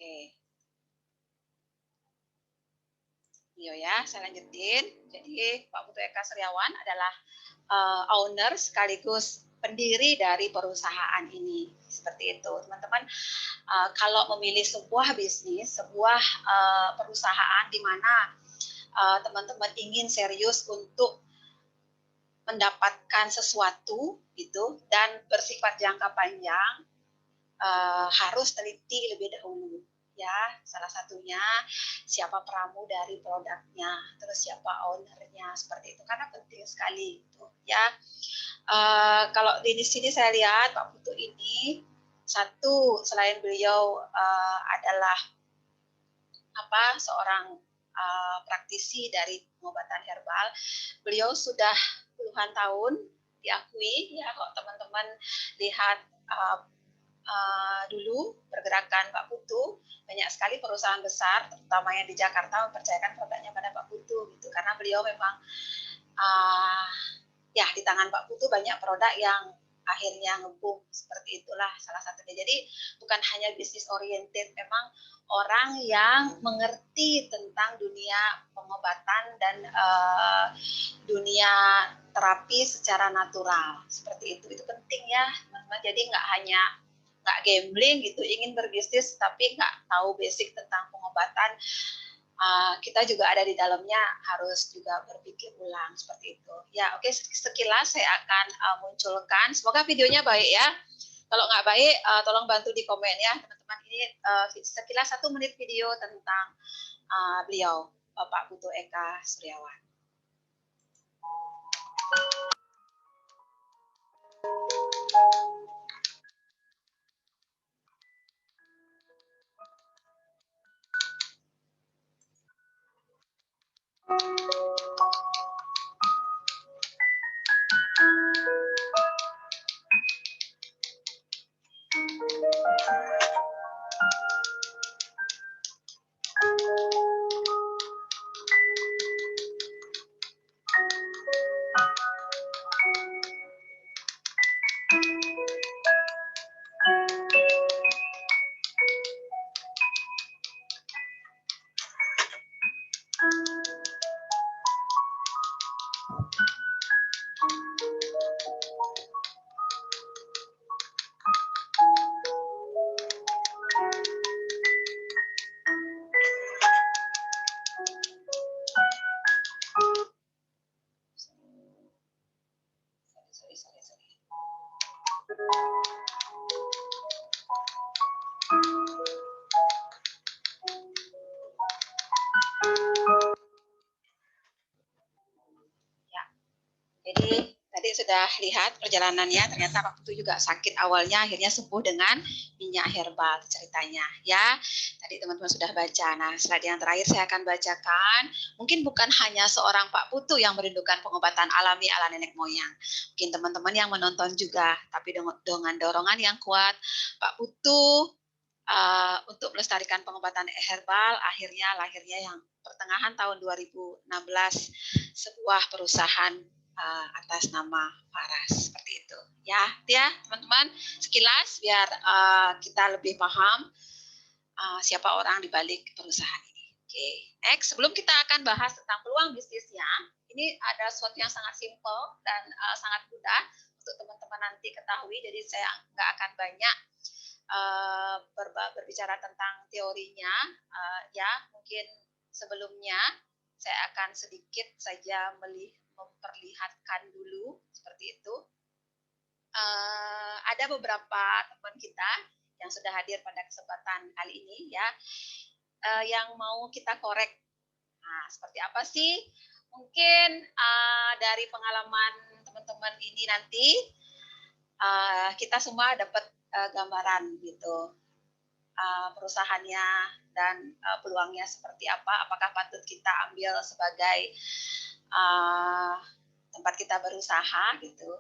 Oke. Iya ya, saya lanjutin. Jadi Pak Putu Eka Setiawan adalah owner sekaligus pendiri dari perusahaan ini. Seperti itu, teman-teman. Kalau memilih sebuah bisnis, sebuah perusahaan di mana teman-teman ingin serius untuk mendapatkan sesuatu gitu dan bersifat jangka panjang, harus teliti lebih dahulu. Ya, salah satunya siapa pramugari produknya, terus siapa ownernya, seperti itu karena penting sekali gitu ya. Kalau di sini saya lihat Pak Putu ini satu, selain beliau adalah seorang praktisi dari pengobatan herbal, beliau sudah puluhan tahun diakui ya. Kalau teman-teman lihat dulu pergerakan Pak Putu, banyak sekali perusahaan besar, terutama yang di Jakarta, mempercayakan produknya pada Pak Putu gitu, karena beliau memang ya di tangan Pak Putu banyak produk yang akhirnya ngebum, seperti itulah salah satunya. Jadi bukan hanya bisnis oriented, memang orang yang mengerti tentang dunia pengobatan dan dunia terapi secara natural, seperti itu penting ya teman-teman. Jadi nggak gambling gitu, ingin berbisnis tapi nggak tahu basic tentang pengobatan, kita juga ada di dalamnya, harus juga berpikir ulang, seperti itu ya. Oke, sekilas saya akan munculkan, semoga videonya baik ya. Kalau nggak baik, tolong bantu di komen ya teman-teman. Ini sekilas 1 menit video tentang beliau, Bapak Putu Eka Setiawan. Jadi tadi sudah lihat perjalanannya, ternyata Pak Putu juga sakit awalnya, akhirnya sembuh dengan minyak herbal ceritanya ya. Tadi teman-teman sudah baca. Nah, slide yang terakhir saya akan bacakan. Mungkin bukan hanya seorang Pak Putu yang merindukan pengobatan alami ala nenek moyang. Mungkin teman-teman yang menonton juga, tapi dengan dorongan yang kuat, Pak Putu untuk melestarikan pengobatan herbal, akhirnya lahirnya yang pertengahan tahun 2016 sebuah perusahaan atas nama Faras, seperti itu ya teman-teman. Sekilas biar kita lebih paham siapa orang di balik perusahaan ini. Oke, next. Sebelum kita akan bahas tentang peluang bisnisnya, ini ada sesuatu yang sangat simple dan sangat mudah untuk teman-teman nanti ketahui. Jadi saya nggak akan banyak berbicara tentang teorinya ya. Mungkin sebelumnya saya akan sedikit saja memperlihatkan dulu seperti itu. Ada beberapa teman kita yang sudah hadir pada kesempatan kali ini ya, yang mau kita korek. Nah, seperti apa sih? Mungkin dari pengalaman teman-teman ini nanti kita semua dapat gambaran gitu, perusahaannya dan peluangnya seperti apa. Apakah patut kita ambil sebagai tempat kita berusaha gitu.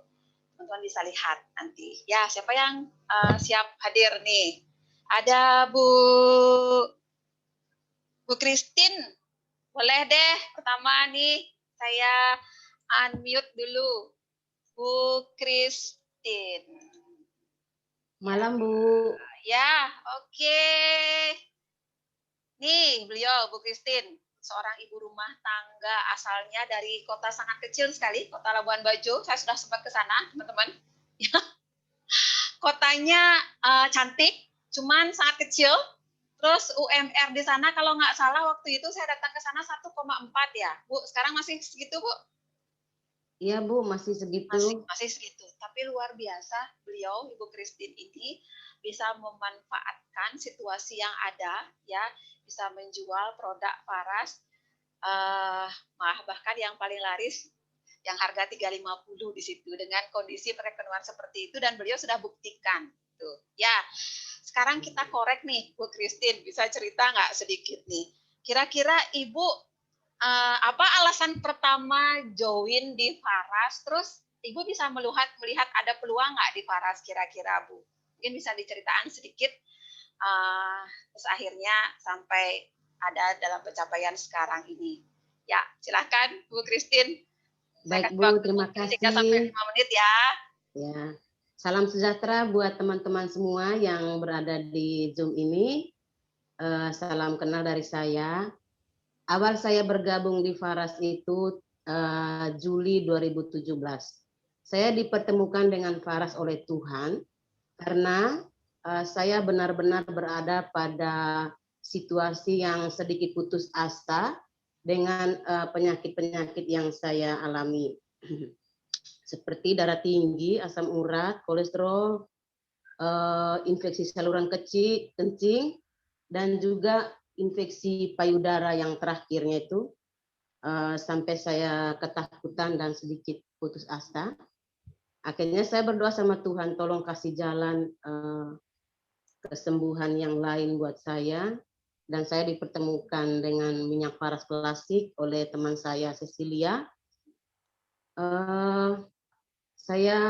Teman-teman bisa lihat nanti. Ya, siapa yang siap hadir nih? Ada Bu Christine. Boleh deh, pertama nih saya unmute dulu. Bu Christine. Malam, Bu. Ya, oke. Nih, beliau Bu Christine, seorang ibu rumah tangga asalnya dari kota sangat kecil sekali, kota Labuan Bajo. Saya sudah sempat ke sana, teman-teman. Kotanya cantik, cuman sangat kecil. Terus UMR di sana kalau nggak salah waktu itu saya datang ke sana 1,4 ya, Bu. Sekarang masih segitu, Bu? Iya Bu, masih segitu. Masih segitu. Tapi luar biasa beliau, Ibu Christine ini bisa memanfaatkan situasi yang ada, ya, bisa menjual produk Faras, bahkan yang paling laris yang harga 350 di situ dengan kondisi perekonomian seperti itu dan beliau sudah buktikan. Tuh. Ya, sekarang kita korek nih, Bu Christine, bisa cerita nggak sedikit nih? Kira-kira Ibu apa alasan pertama join di Faras? Terus Ibu bisa melihat ada peluang nggak di Faras kira-kira, Bu? Mungkin bisa diceritakan sedikit. Terus akhirnya sampai ada dalam pencapaian sekarang ini. Ya, silakan Bu Christine. Saya Baik kasih Bu, waktu terima mungkin 3 sampai kasih. 5 menit ya. Ya, salam sejahtera buat teman-teman semua yang berada di Zoom ini. Salam kenal dari saya. Awal saya bergabung di Faras itu Juli 2017. Saya dipertemukan dengan Faras oleh Tuhan karena saya benar-benar berada pada situasi yang sedikit putus asa dengan penyakit-penyakit yang saya alami. Seperti darah tinggi, asam urat, kolesterol, infeksi saluran kencing, dan juga infeksi payudara yang terakhirnya itu sampai saya ketakutan dan sedikit putus asa. Akhirnya saya berdoa sama Tuhan, tolong kasih jalan kesembuhan yang lain buat saya. Dan saya dipertemukan dengan minyak paras klasik oleh teman saya Cecilia. Saya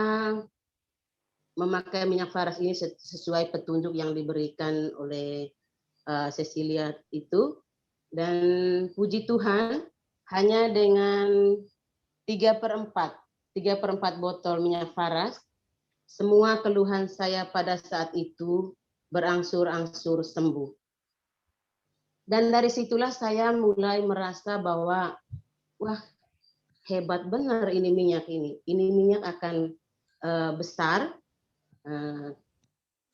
memakai minyak faras ini sesuai petunjuk yang diberikan oleh Cecilia itu, dan puji Tuhan hanya dengan 3/4 botol minyak faras semua keluhan saya pada saat itu berangsur-angsur sembuh. Dan dari situlah saya mulai merasa bahwa wah, hebat benar ini minyak ini minyak akan besar.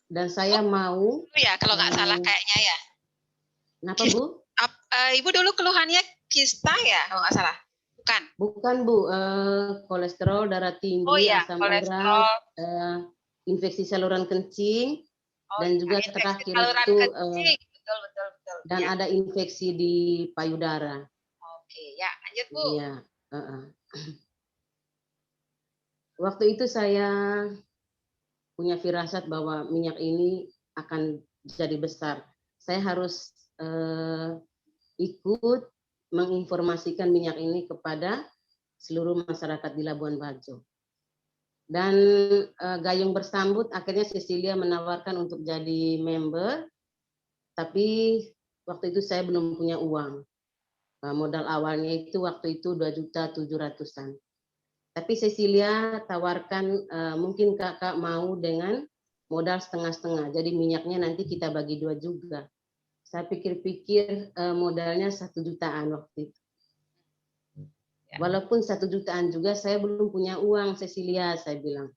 Dan saya mau ya kalau nggak salah kayaknya ya. Kenapa Bu? Ibu dulu keluhannya kista ya kalau nggak salah, bukan? Bukan Bu, kolesterol, darah tinggi, Ya, asam kolesterol. urat, infeksi saluran kencing, dan juga ya, terakhir saluran itu kencing. Betul. dan ya. ada infeksi di payudara. Oke, ya lanjut Bu. Iya. Waktu itu saya punya firasat bahwa minyak ini akan jadi besar. Saya harus ikut menginformasikan minyak ini kepada seluruh masyarakat di Labuan Bajo. Dan gayung bersambut akhirnya Cecilia menawarkan untuk jadi member, tapi waktu itu saya belum punya uang. Modal awalnya itu waktu itu 2.700.000-an. Tapi Cecilia tawarkan mungkin kakak mau dengan modal setengah-setengah. Jadi minyaknya nanti kita bagi 2 juga. Saya pikir-pikir modalnya 1 jutaan waktu itu. Walaupun 1 jutaan juga saya belum punya uang Cecilia, saya bilang.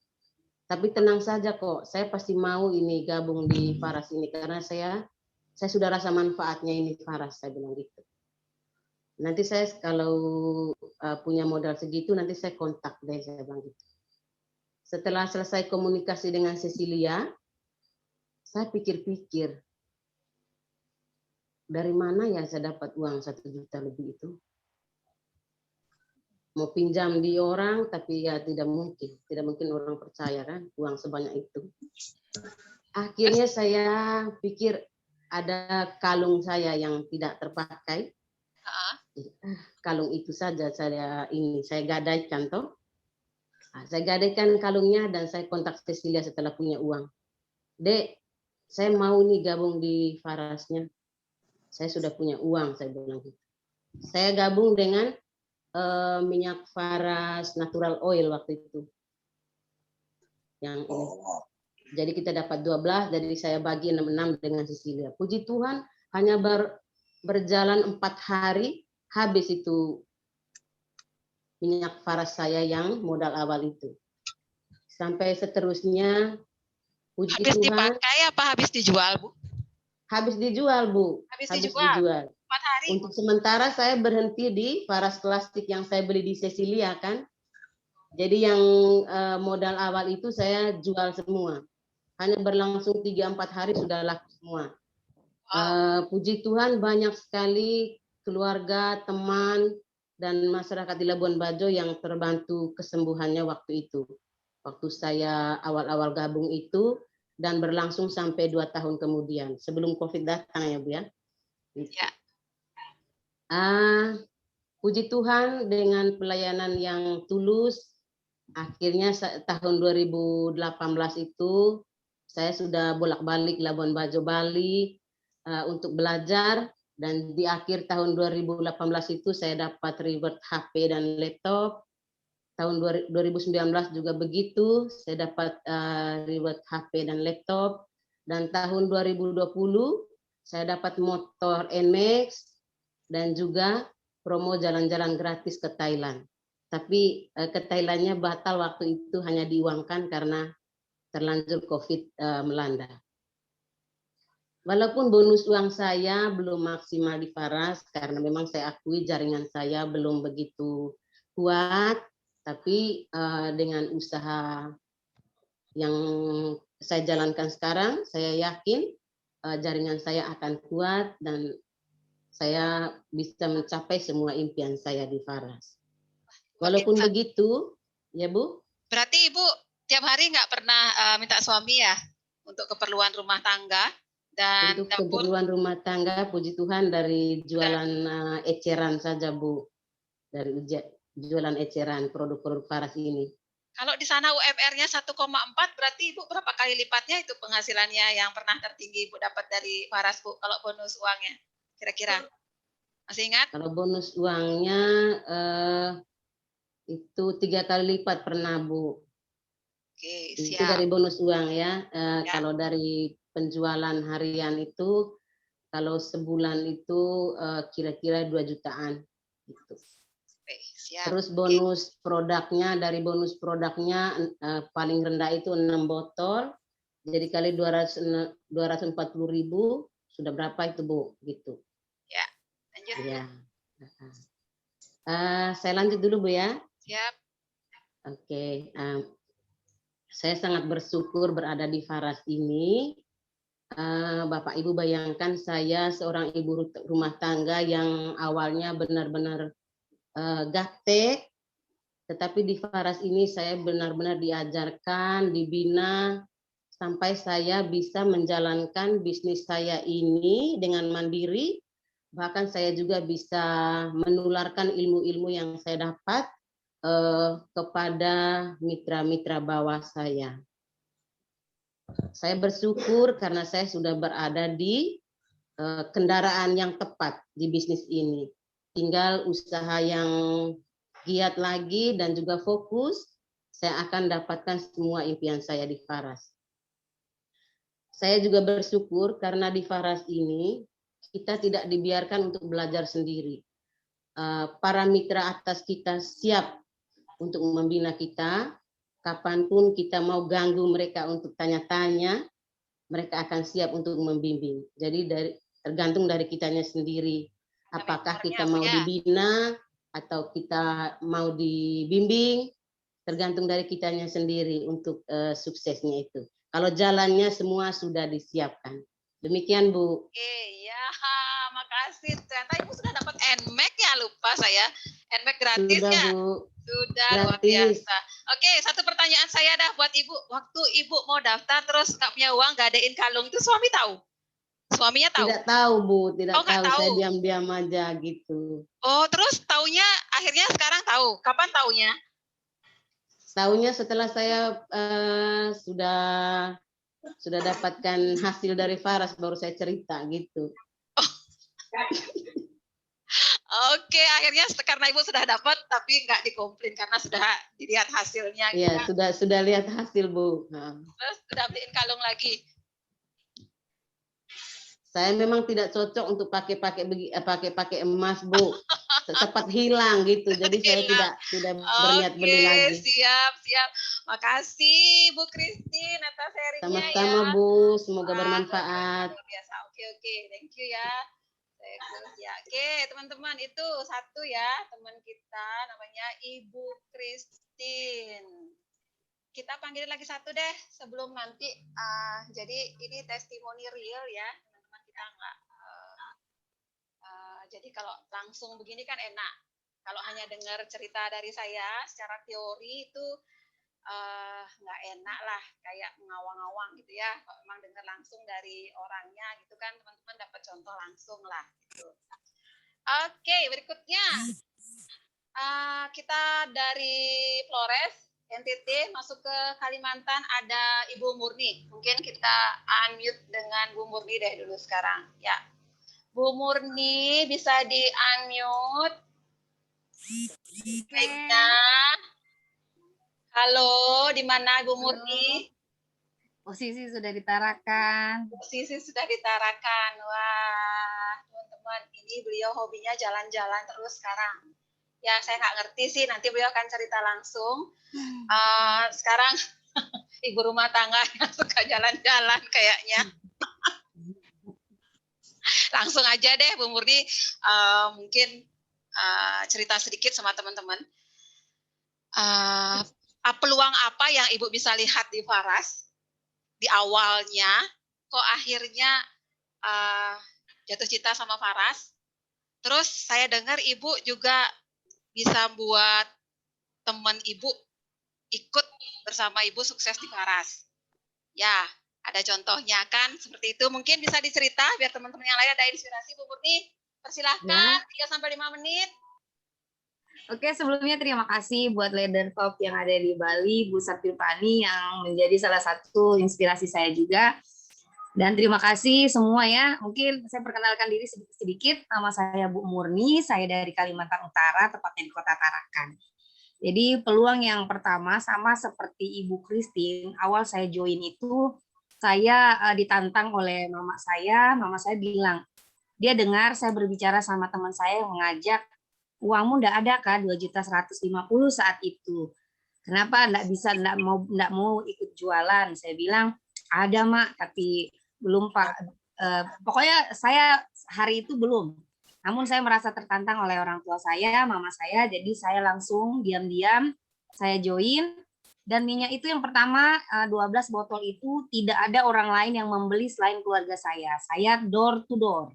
Tapi tenang saja kok, saya pasti mau ini gabung di Faras ini karena saya sudah rasa manfaatnya ini Faras, saya bilang gitu. Nanti saya kalau punya modal segitu nanti saya kontak deh, saya bilang gitu. Setelah selesai komunikasi dengan Cecilia, saya pikir-pikir dari mana ya saya dapat uang 1 juta lebih itu. Mau pinjam di orang tapi ya tidak mungkin orang percaya kan uang sebanyak itu. Akhirnya saya pikir ada kalung saya yang tidak terpakai. Kalung itu saja saya gadaikan toh. Saya gadaikan kalungnya dan saya kontak Cecilia setelah punya uang. Dek, saya mau nih gabung di Farasnya. Saya sudah punya uang, saya bilang gitu. Saya gabung dengan minyak Faras natural oil waktu itu. Yang ini. Jadi kita dapat 12, jadi saya bagi 6 dengan Cecilia. Puji Tuhan, hanya berjalan 4 hari, habis itu minyak faras saya yang modal awal itu. Sampai seterusnya, puji Habis Tuhan, dipakai apa habis dijual, Bu? habis dijual, Bu. Habis Habis dijual. dijual. 4 hari. Untuk sementara saya berhenti di faras plastik yang saya beli di Cecilia kan. Jadi yang modal awal itu saya jual semua. Hanya berlangsung 3-4 hari sudah laku semua. Puji Tuhan banyak sekali keluarga, teman, dan masyarakat di Labuan Bajo yang terbantu kesembuhannya waktu itu. Waktu saya awal-awal gabung itu, dan berlangsung sampai 2 tahun kemudian, sebelum COVID datang ya Bu ya. Ya. Puji Tuhan dengan pelayanan yang tulus, akhirnya tahun 2018 itu saya sudah bolak-balik Labuan Bajo Bali untuk belajar, dan di akhir tahun 2018 itu saya dapat reward HP dan laptop. Tahun 2019 juga begitu, saya dapat reward HP dan laptop. Dan tahun 2020 saya dapat motor NMAX dan juga promo jalan-jalan gratis ke Thailand. Tapi ke Thailandnya batal waktu itu, hanya diuangkan karena terlanjur COVID melanda. Walaupun bonus uang saya belum maksimal di Faras, karena memang saya akui jaringan saya belum begitu kuat, tapi dengan usaha yang saya jalankan sekarang, saya yakin jaringan saya akan kuat dan saya bisa mencapai semua impian saya di Faras. Walaupun begitu, ya Bu. Berarti Ibu tiap hari nggak pernah minta suami ya untuk keperluan rumah tangga dan untuk dapur? keperluan rumah tangga, puji Tuhan dari jualan eceran saja Bu, dari jualan eceran produk-produk Faras ini. Kalau di sana UMR-nya 1,4, berarti Ibu berapa kali lipatnya itu penghasilannya yang pernah tertinggi Ibu dapat dari Faras, Bu, kalau bonus uangnya? Kira-kira masih ingat? Kalau bonus uangnya itu 3 kali lipat pernah Bu. Oke, Itu siap. dari bonus uang ya. Ya. Kalau dari penjualan harian itu, kalau sebulan itu kira-kira 2 jutaan. Gitu. Oke, siap. Terus bonus produknya, dari bonus produknya paling rendah itu 6 botol. Jadi kali 240.000, sudah berapa itu Bu? Gitu. Ya, lanjut. Ya. Saya lanjut dulu Bu ya. Siap. Oke. Saya sangat bersyukur berada di Faras ini. Bapak Ibu bayangkan saya seorang ibu rumah tangga yang awalnya benar-benar gaptek, tetapi di Faras ini saya benar-benar diajarkan, dibina, sampai saya bisa menjalankan bisnis saya ini dengan mandiri. Bahkan saya juga bisa menularkan ilmu-ilmu yang saya dapat kepada mitra-mitra bawah saya. Saya bersyukur karena saya sudah berada di kendaraan yang tepat di bisnis ini. Tinggal usaha yang giat lagi dan juga fokus, saya akan dapatkan semua impian saya di Faras. Saya juga bersyukur karena di Faras ini kita tidak dibiarkan untuk belajar sendiri. Para mitra atas kita siap untuk membina kita. Kapanpun kita mau ganggu mereka untuk tanya-tanya, mereka akan siap untuk membimbing. Jadi tergantung dari kitanya sendiri. Apakah kita mau dibina atau kita mau dibimbing, tergantung dari kitanya sendiri untuk suksesnya itu. Kalau jalannya semua sudah disiapkan. Demikian Bu. Oke, ya, makasih. Ternyata Ibu sudah dapat NMAX ya, lupa saya. NMAX gratis sudah, ya? Bu. Sudah, gratis. Luar biasa. Oke, satu pertanyaan saya dah buat Ibu. Waktu Ibu mau daftar terus nggak punya uang, gadein kalung itu suami tahu? Suaminya tahu? Tidak tahu Bu, tidak tahu. Saya tahu. diam-diam aja gitu. Oh, terus taunya akhirnya sekarang tahu. Kapan taunya? Taunya setelah saya sudah dapatkan hasil dari Faras, baru saya cerita gitu. Oh. Oke, akhirnya karena Ibu sudah dapat tapi nggak dikomplain karena sudah dilihat hasilnya. Iya, gitu. sudah lihat hasil Bu. Terus udah beliin kalung lagi. Saya memang tidak cocok untuk pakai emas, Bu. Cepat hilang gitu. Jadi saya Hilang. tidak berniat beli Oke, lagi. siap, siap. Makasih Bu Christine atas sharingnya ya. Sama-sama, Bu. Semoga Wah, bermanfaat. luar biasa. Oke, thank you ya. Bagus ya. Oke, teman-teman, itu satu ya teman kita namanya Ibu Christine. Kita panggil lagi satu deh sebelum nanti. Jadi ini testimoni real ya, teman-teman, kita nggak. Jadi kalau langsung begini kan enak. Kalau hanya dengar cerita dari saya secara teori itu nggak enak lah, kayak ngawang-ngawang gitu ya. Kalau memang dengar langsung dari orangnya gitu kan, teman-teman dapat contoh langsung lah gitu. Oke, berikutnya kita dari Flores, NTT masuk ke Kalimantan, ada Ibu Murni. Mungkin kita unmute dengan Bu Murni deh dulu sekarang. Ya, Bu Murni bisa di unmute. Baiknya. Halo, di mana Ibu Murni? Posisi sudah ditarakan. Posisi sudah ditarakan. Wah, teman-teman, ini beliau hobinya jalan-jalan terus sekarang. Ya, saya nggak ngerti sih, nanti beliau akan cerita langsung. Sekarang ibu rumah tangga yang suka jalan-jalan kayaknya. Langsung aja deh Bu Murni, mungkin cerita sedikit sama teman-teman. Peluang apa yang Ibu bisa lihat di Faras di awalnya, kok akhirnya jatuh cinta sama Faras. Terus saya dengar Ibu juga bisa buat teman Ibu ikut bersama Ibu sukses di Faras. Ya, ada contohnya kan seperti itu. Mungkin bisa dicerita biar teman-teman yang lain ada inspirasi. Bu Murni, persilahkan 3-5 menit. Oke, sebelumnya terima kasih buat Leader Top yang ada di Bali, Bu Satirpani yang menjadi salah satu inspirasi saya juga. Dan terima kasih semua ya. Mungkin saya perkenalkan diri sedikit. Nama saya Bu Murni, saya dari Kalimantan Utara, tepatnya di Kota Tarakan. Jadi peluang yang pertama sama seperti Ibu Christine, awal saya join itu saya ditantang oleh mama saya bilang, dia dengar saya berbicara sama teman saya yang mengajak, uangmu enggak ada kan 2.150.000 saat itu. Kenapa enggak mau ikut jualan? Saya bilang, ada Mak, tapi belum Pak. Pokoknya saya hari itu belum. Namun saya merasa tertantang oleh orang tua saya, mama saya, jadi saya langsung diam-diam saya join. Dan minyak itu yang pertama 12 botol itu tidak ada orang lain yang membeli selain keluarga saya. Saya door to door.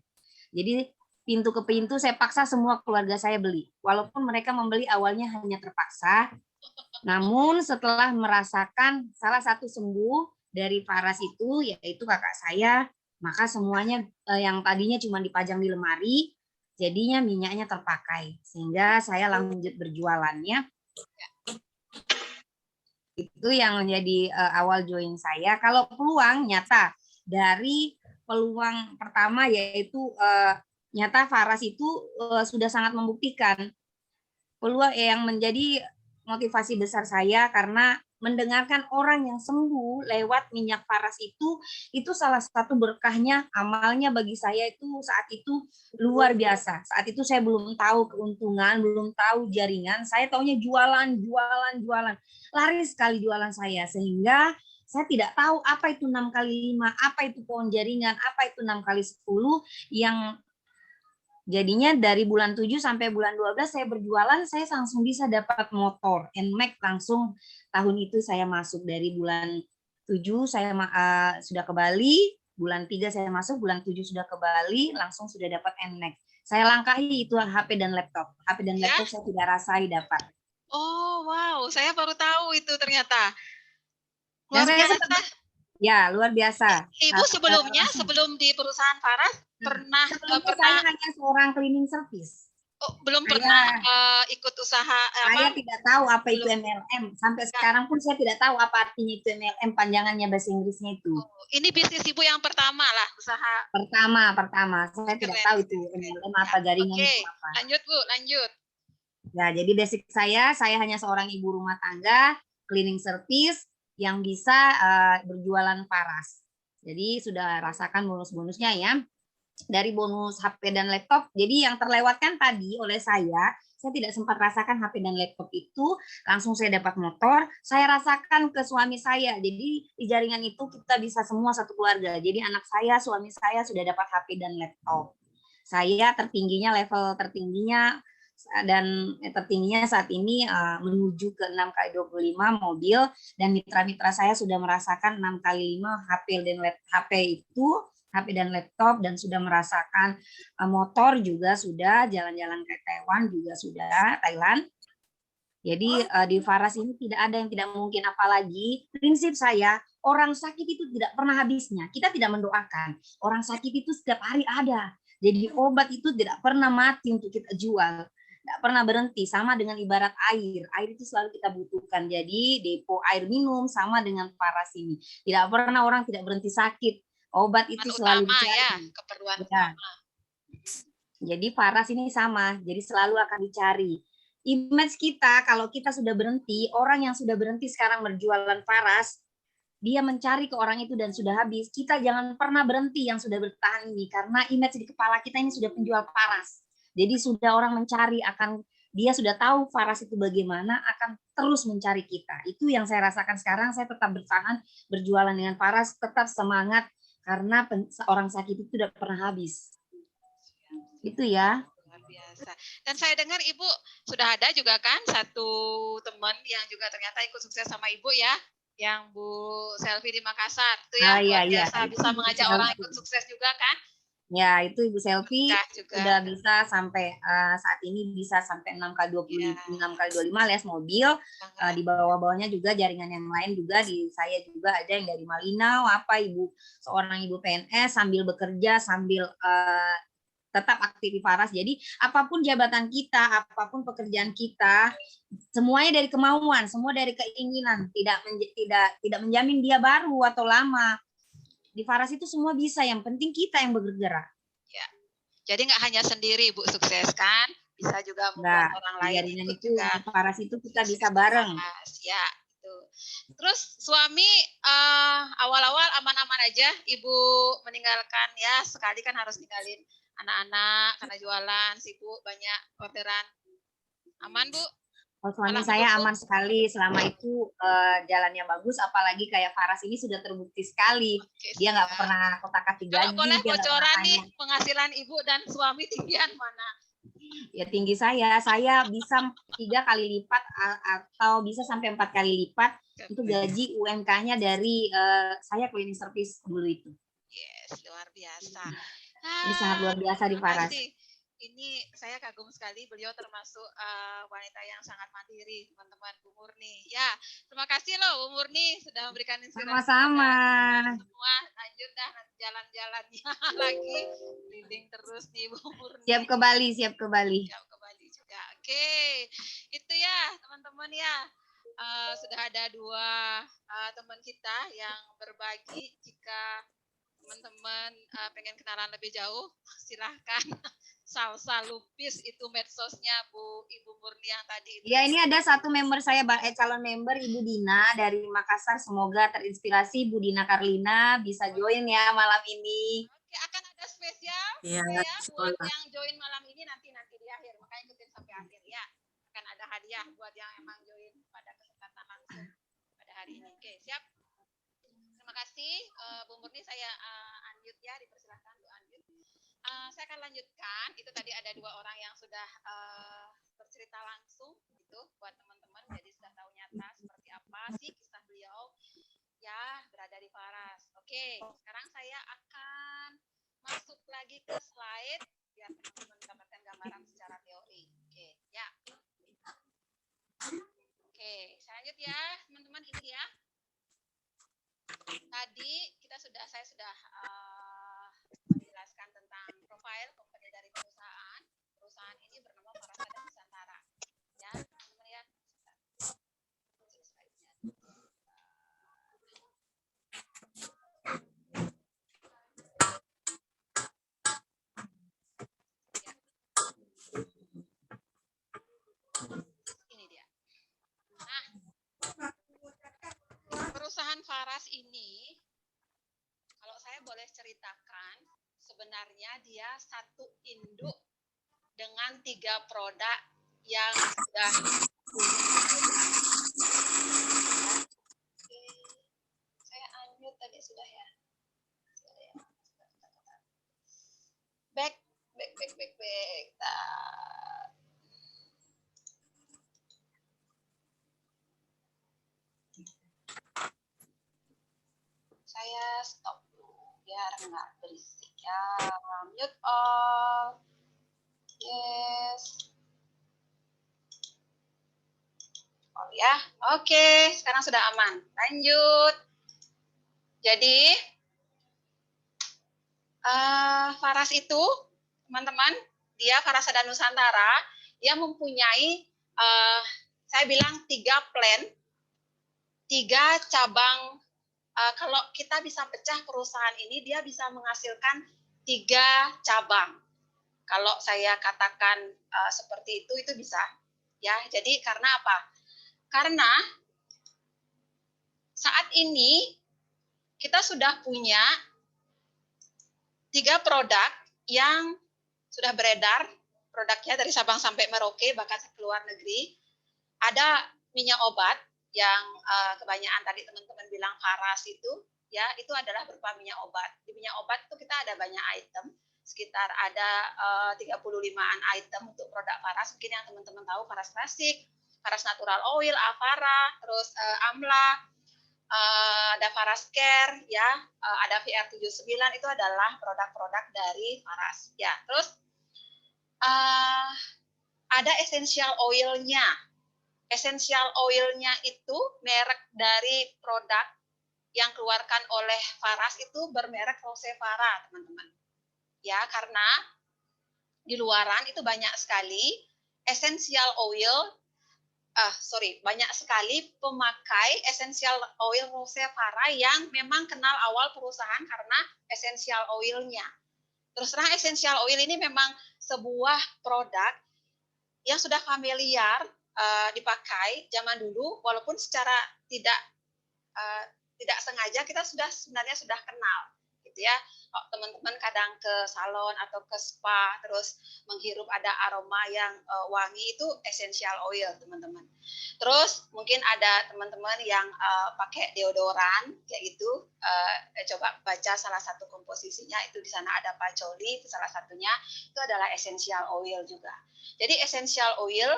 Jadi pintu ke pintu saya paksa semua keluarga saya beli. Walaupun mereka membeli awalnya hanya terpaksa, namun setelah merasakan salah satu sembuh dari Faras itu, yaitu kakak saya, maka semuanya yang tadinya cuma dipajang di lemari, jadinya minyaknya terpakai. Sehingga saya lanjut berjualannya. Itu yang menjadi awal join saya. Kalau peluang nyata, dari peluang pertama yaitu nyata Faras itu sudah sangat membuktikan peluang yang menjadi motivasi besar saya karena mendengarkan orang yang sembuh lewat minyak Faras itu salah satu berkahnya, amalnya bagi saya itu saat itu luar biasa. Saat itu saya belum tahu keuntungan, belum tahu jaringan, saya taunya jualan. Laris sekali jualan saya, sehingga saya tidak tahu apa itu 6x5, apa itu pohon jaringan, apa itu 6x10 yang jadinya dari bulan 7 sampai bulan 12 saya berjualan, saya langsung bisa dapat motor NMAX langsung. Tahun itu saya masuk dari bulan 7 saya sudah ke Bali, bulan 3 saya masuk, bulan 7 sudah ke Bali, langsung sudah dapat NMAX. Saya langkahi itu HP dan laptop. HP dan laptop saya tidak rasai dapat. Oh, wow, saya baru tahu itu ternyata. Luar biasa. Ya, luar biasa. Ibu sebelumnya, sebelum di perusahaan Faras, pernah saya hanya seorang cleaning service. Oh, belum pernah ikut usaha. Saya tidak tahu apa itu MLM. Sampai sekarang pun saya tidak tahu apa artinya itu MLM, panjangannya bahasa Inggrisnya itu. Oh, ini bisnis Ibu yang pertama lah, usaha. Pertama. Saya tidak tahu itu MLM apa, jaringan itu apa. Lanjut Bu, lanjut. Ya, jadi basic saya hanya seorang ibu rumah tangga, cleaning service yang bisa berjualan Faras. Jadi sudah rasakan bonus-bonusnya ya. dari bonus HP dan laptop. Jadi yang terlewatkan tadi oleh saya tidak sempat rasakan HP dan laptop itu, langsung saya dapat motor, saya rasakan ke suami saya. Jadi di jaringan itu kita bisa semua satu keluarga. Jadi anak saya, suami saya sudah dapat HP dan laptop. Saya tertingginya, level tertingginya dan tertingginya saat ini menuju ke 6x25 mobil, dan mitra-mitra saya sudah merasakan 6x5 HP itu, HP dan laptop, dan sudah merasakan motor juga sudah, jalan-jalan ke Taiwan juga sudah, Thailand. Jadi di Faras ini tidak ada yang tidak mungkin, apalagi prinsip saya, orang sakit itu tidak pernah habisnya. Kita tidak mendoakan, orang sakit itu setiap hari ada. Jadi obat itu tidak pernah mati untuk kita jual, tidak pernah berhenti, sama dengan ibarat air. Air itu selalu kita butuhkan. Jadi depo air minum sama dengan Faras ini. Tidak pernah orang tidak berhenti sakit. Obat itu selalu utama dicari. ya, keperluan ya. utama. Jadi Faras ini sama, jadi selalu akan dicari. Image kita, kalau kita sudah berhenti, orang yang sudah berhenti sekarang berjualan Faras, dia mencari ke orang itu dan sudah habis. Kita jangan pernah berhenti yang sudah bertahan ini, karena image di kepala kita ini sudah penjual Faras. Jadi sudah orang mencari, dia sudah tahu Faras itu bagaimana, akan terus mencari kita. Itu yang saya rasakan sekarang. Saya tetap bertahan berjualan dengan Faras, tetap semangat, karena orang sakit itu tidak pernah habis. Itu ya. Luar biasa. Dan saya dengar Ibu sudah ada juga kan satu teman yang juga ternyata ikut sukses sama Ibu ya, yang Bu Selvi di Makassar. Itu ya, luar biasa, bisa mengajak orang ikut sukses juga kan? Ya, itu Ibu Selvi sudah bisa sampai saat ini bisa sampai 6x25 alias mobil. Di bawah-bawahnya juga jaringan yang lain juga, di saya juga ada yang dari Malinau, seorang ibu PNS sambil bekerja, sambil tetap aktif di Faras. Jadi apapun jabatan kita, apapun pekerjaan kita, semuanya dari kemauan, semua dari keinginan, tidak menjamin dia baru atau lama. Di Faras itu semua bisa, yang penting kita yang bergerak. Ya. Jadi nggak hanya sendiri Bu sukses kan, bisa juga membuat orang lain ikut itu juga. Di Faras itu kita bisa bareng. Ya, itu. Terus suami awal-awal aman-aman aja, Ibu meninggalkan ya, sekali kan harus ninggalin anak-anak karena jualan, sibuk, banyak orderan. Aman Bu? Suami saya aman sekali, selama itu jalannya bagus, apalagi kayak Faras ini sudah terbukti sekali. Dia nggak pernah kotak-katik gaji. Kalau boleh bocoran nih penghasilan Ibu dan suami tinggian mana? Ya tinggi saya bisa 3 kali lipat atau bisa sampai 4 kali lipat itu gaji UMK-nya dari saya cleaning service dulu itu. Yes, luar biasa. Ini sangat luar biasa di Faras. Ini saya kagum sekali, beliau termasuk wanita yang sangat mandiri, teman-teman. Bu Murni. Ya, terima kasih loh Bu Murni sudah memberikan inspirasi. Sama-sama. Semua lanjut dah jalan-jalannya lagi, keliling terus nih Bu Murni. Siap ke Bali. Siap ke Bali juga. Oke, itu ya teman-teman ya. Sudah ada 2 teman kita yang berbagi. Jika teman-teman pengen kenalan lebih jauh, silahkan. Salsa Lupis itu medsosnya Ibu Murni yang tadi. Ya, ini ada satu member saya, calon member Ibu Dina dari Makassar. Semoga terinspirasi Bu Dina Karlina bisa join ya malam ini. Oke, akan ada spesial ya buat yang join malam ini nanti di akhir. Makanya ikutin sampai akhir ya. Akan ada hadiah buat yang emang join pada kesempatan langsung pada hari ini. Oke, siap. Terima kasih Bu Murni, saya unmute ya, dipersilahkan Bu unmute. Saya akan lanjutkan. Itu tadi ada 2 orang yang sudah bercerita langsung gitu buat teman-teman, jadi sudah tahu nyata seperti apa sih kisah beliau ya berada di Faras. Oke, sekarang saya akan masuk lagi ke slide biar teman-teman mendapatkan gambaran secara teori. Oke, ya. Oke, saya lanjut ya teman-teman, ini ya. Tadi saya sudah menjelaskan tentang profil company dari perusahaan. Perusahaan ini bernama Farasada Nusantara. Ya, teman-teman ya. Ini dia. Nah, perusahaan Faras ini, kalau saya boleh ceritakan, sebenarnya dia satu induk dengan 3 produk yang sudah Oke, saya unmute tadi sudah ya. Back. Saya stop dulu biar nggak berisik ya. Mute all. Yes. Oh ya, oke. Sekarang sudah aman. Lanjut. Jadi Faras itu, teman-teman, dia Farasada Nusantara, dia mempunyai, saya bilang 3 plan, 3 cabang. Kalau kita bisa pecah perusahaan ini, dia bisa menghasilkan 3 cabang. Kalau saya katakan seperti itu bisa. Ya, jadi karena apa? Karena saat ini kita sudah punya 3 produk yang sudah beredar, produknya dari Sabang sampai Merauke, bahkan ke luar negeri. Ada minyak obat yang kebanyakan tadi teman-teman bilang Faras itu, ya itu adalah berupa minyak obat. Di minyak obat itu kita ada banyak item, sekitar ada 35-an item untuk produk Faras. Mungkin yang teman-teman tahu Faras Klasik, Faras Natural Oil, Avara, terus Amla, ada Faras Care, ya, ada VR79, itu adalah produk-produk dari Faras. Ya, terus ada essential oil-nya. Essential oil-nya itu merek dari produk yang keluarkan oleh Faras itu bermerek Rosevara, teman-teman. Ya, karena di luaran itu banyak sekali essential oil, banyak sekali pemakai essential oil Rosevara yang memang kenal awal perusahaan karena essential oil-nya. Terus terang essential oil ini memang sebuah produk yang sudah familiar dipakai zaman dulu, walaupun secara tidak sengaja kita sebenarnya sudah kenal, gitu ya. Teman-teman kadang ke salon atau ke spa, terus menghirup ada aroma yang wangi, itu essential oil, teman-teman. Terus mungkin ada teman-teman yang pakai deodoran kayak gitu, coba baca salah satu komposisinya, itu di sana ada patchouli, itu salah satunya, itu adalah essential oil juga. Jadi essential oil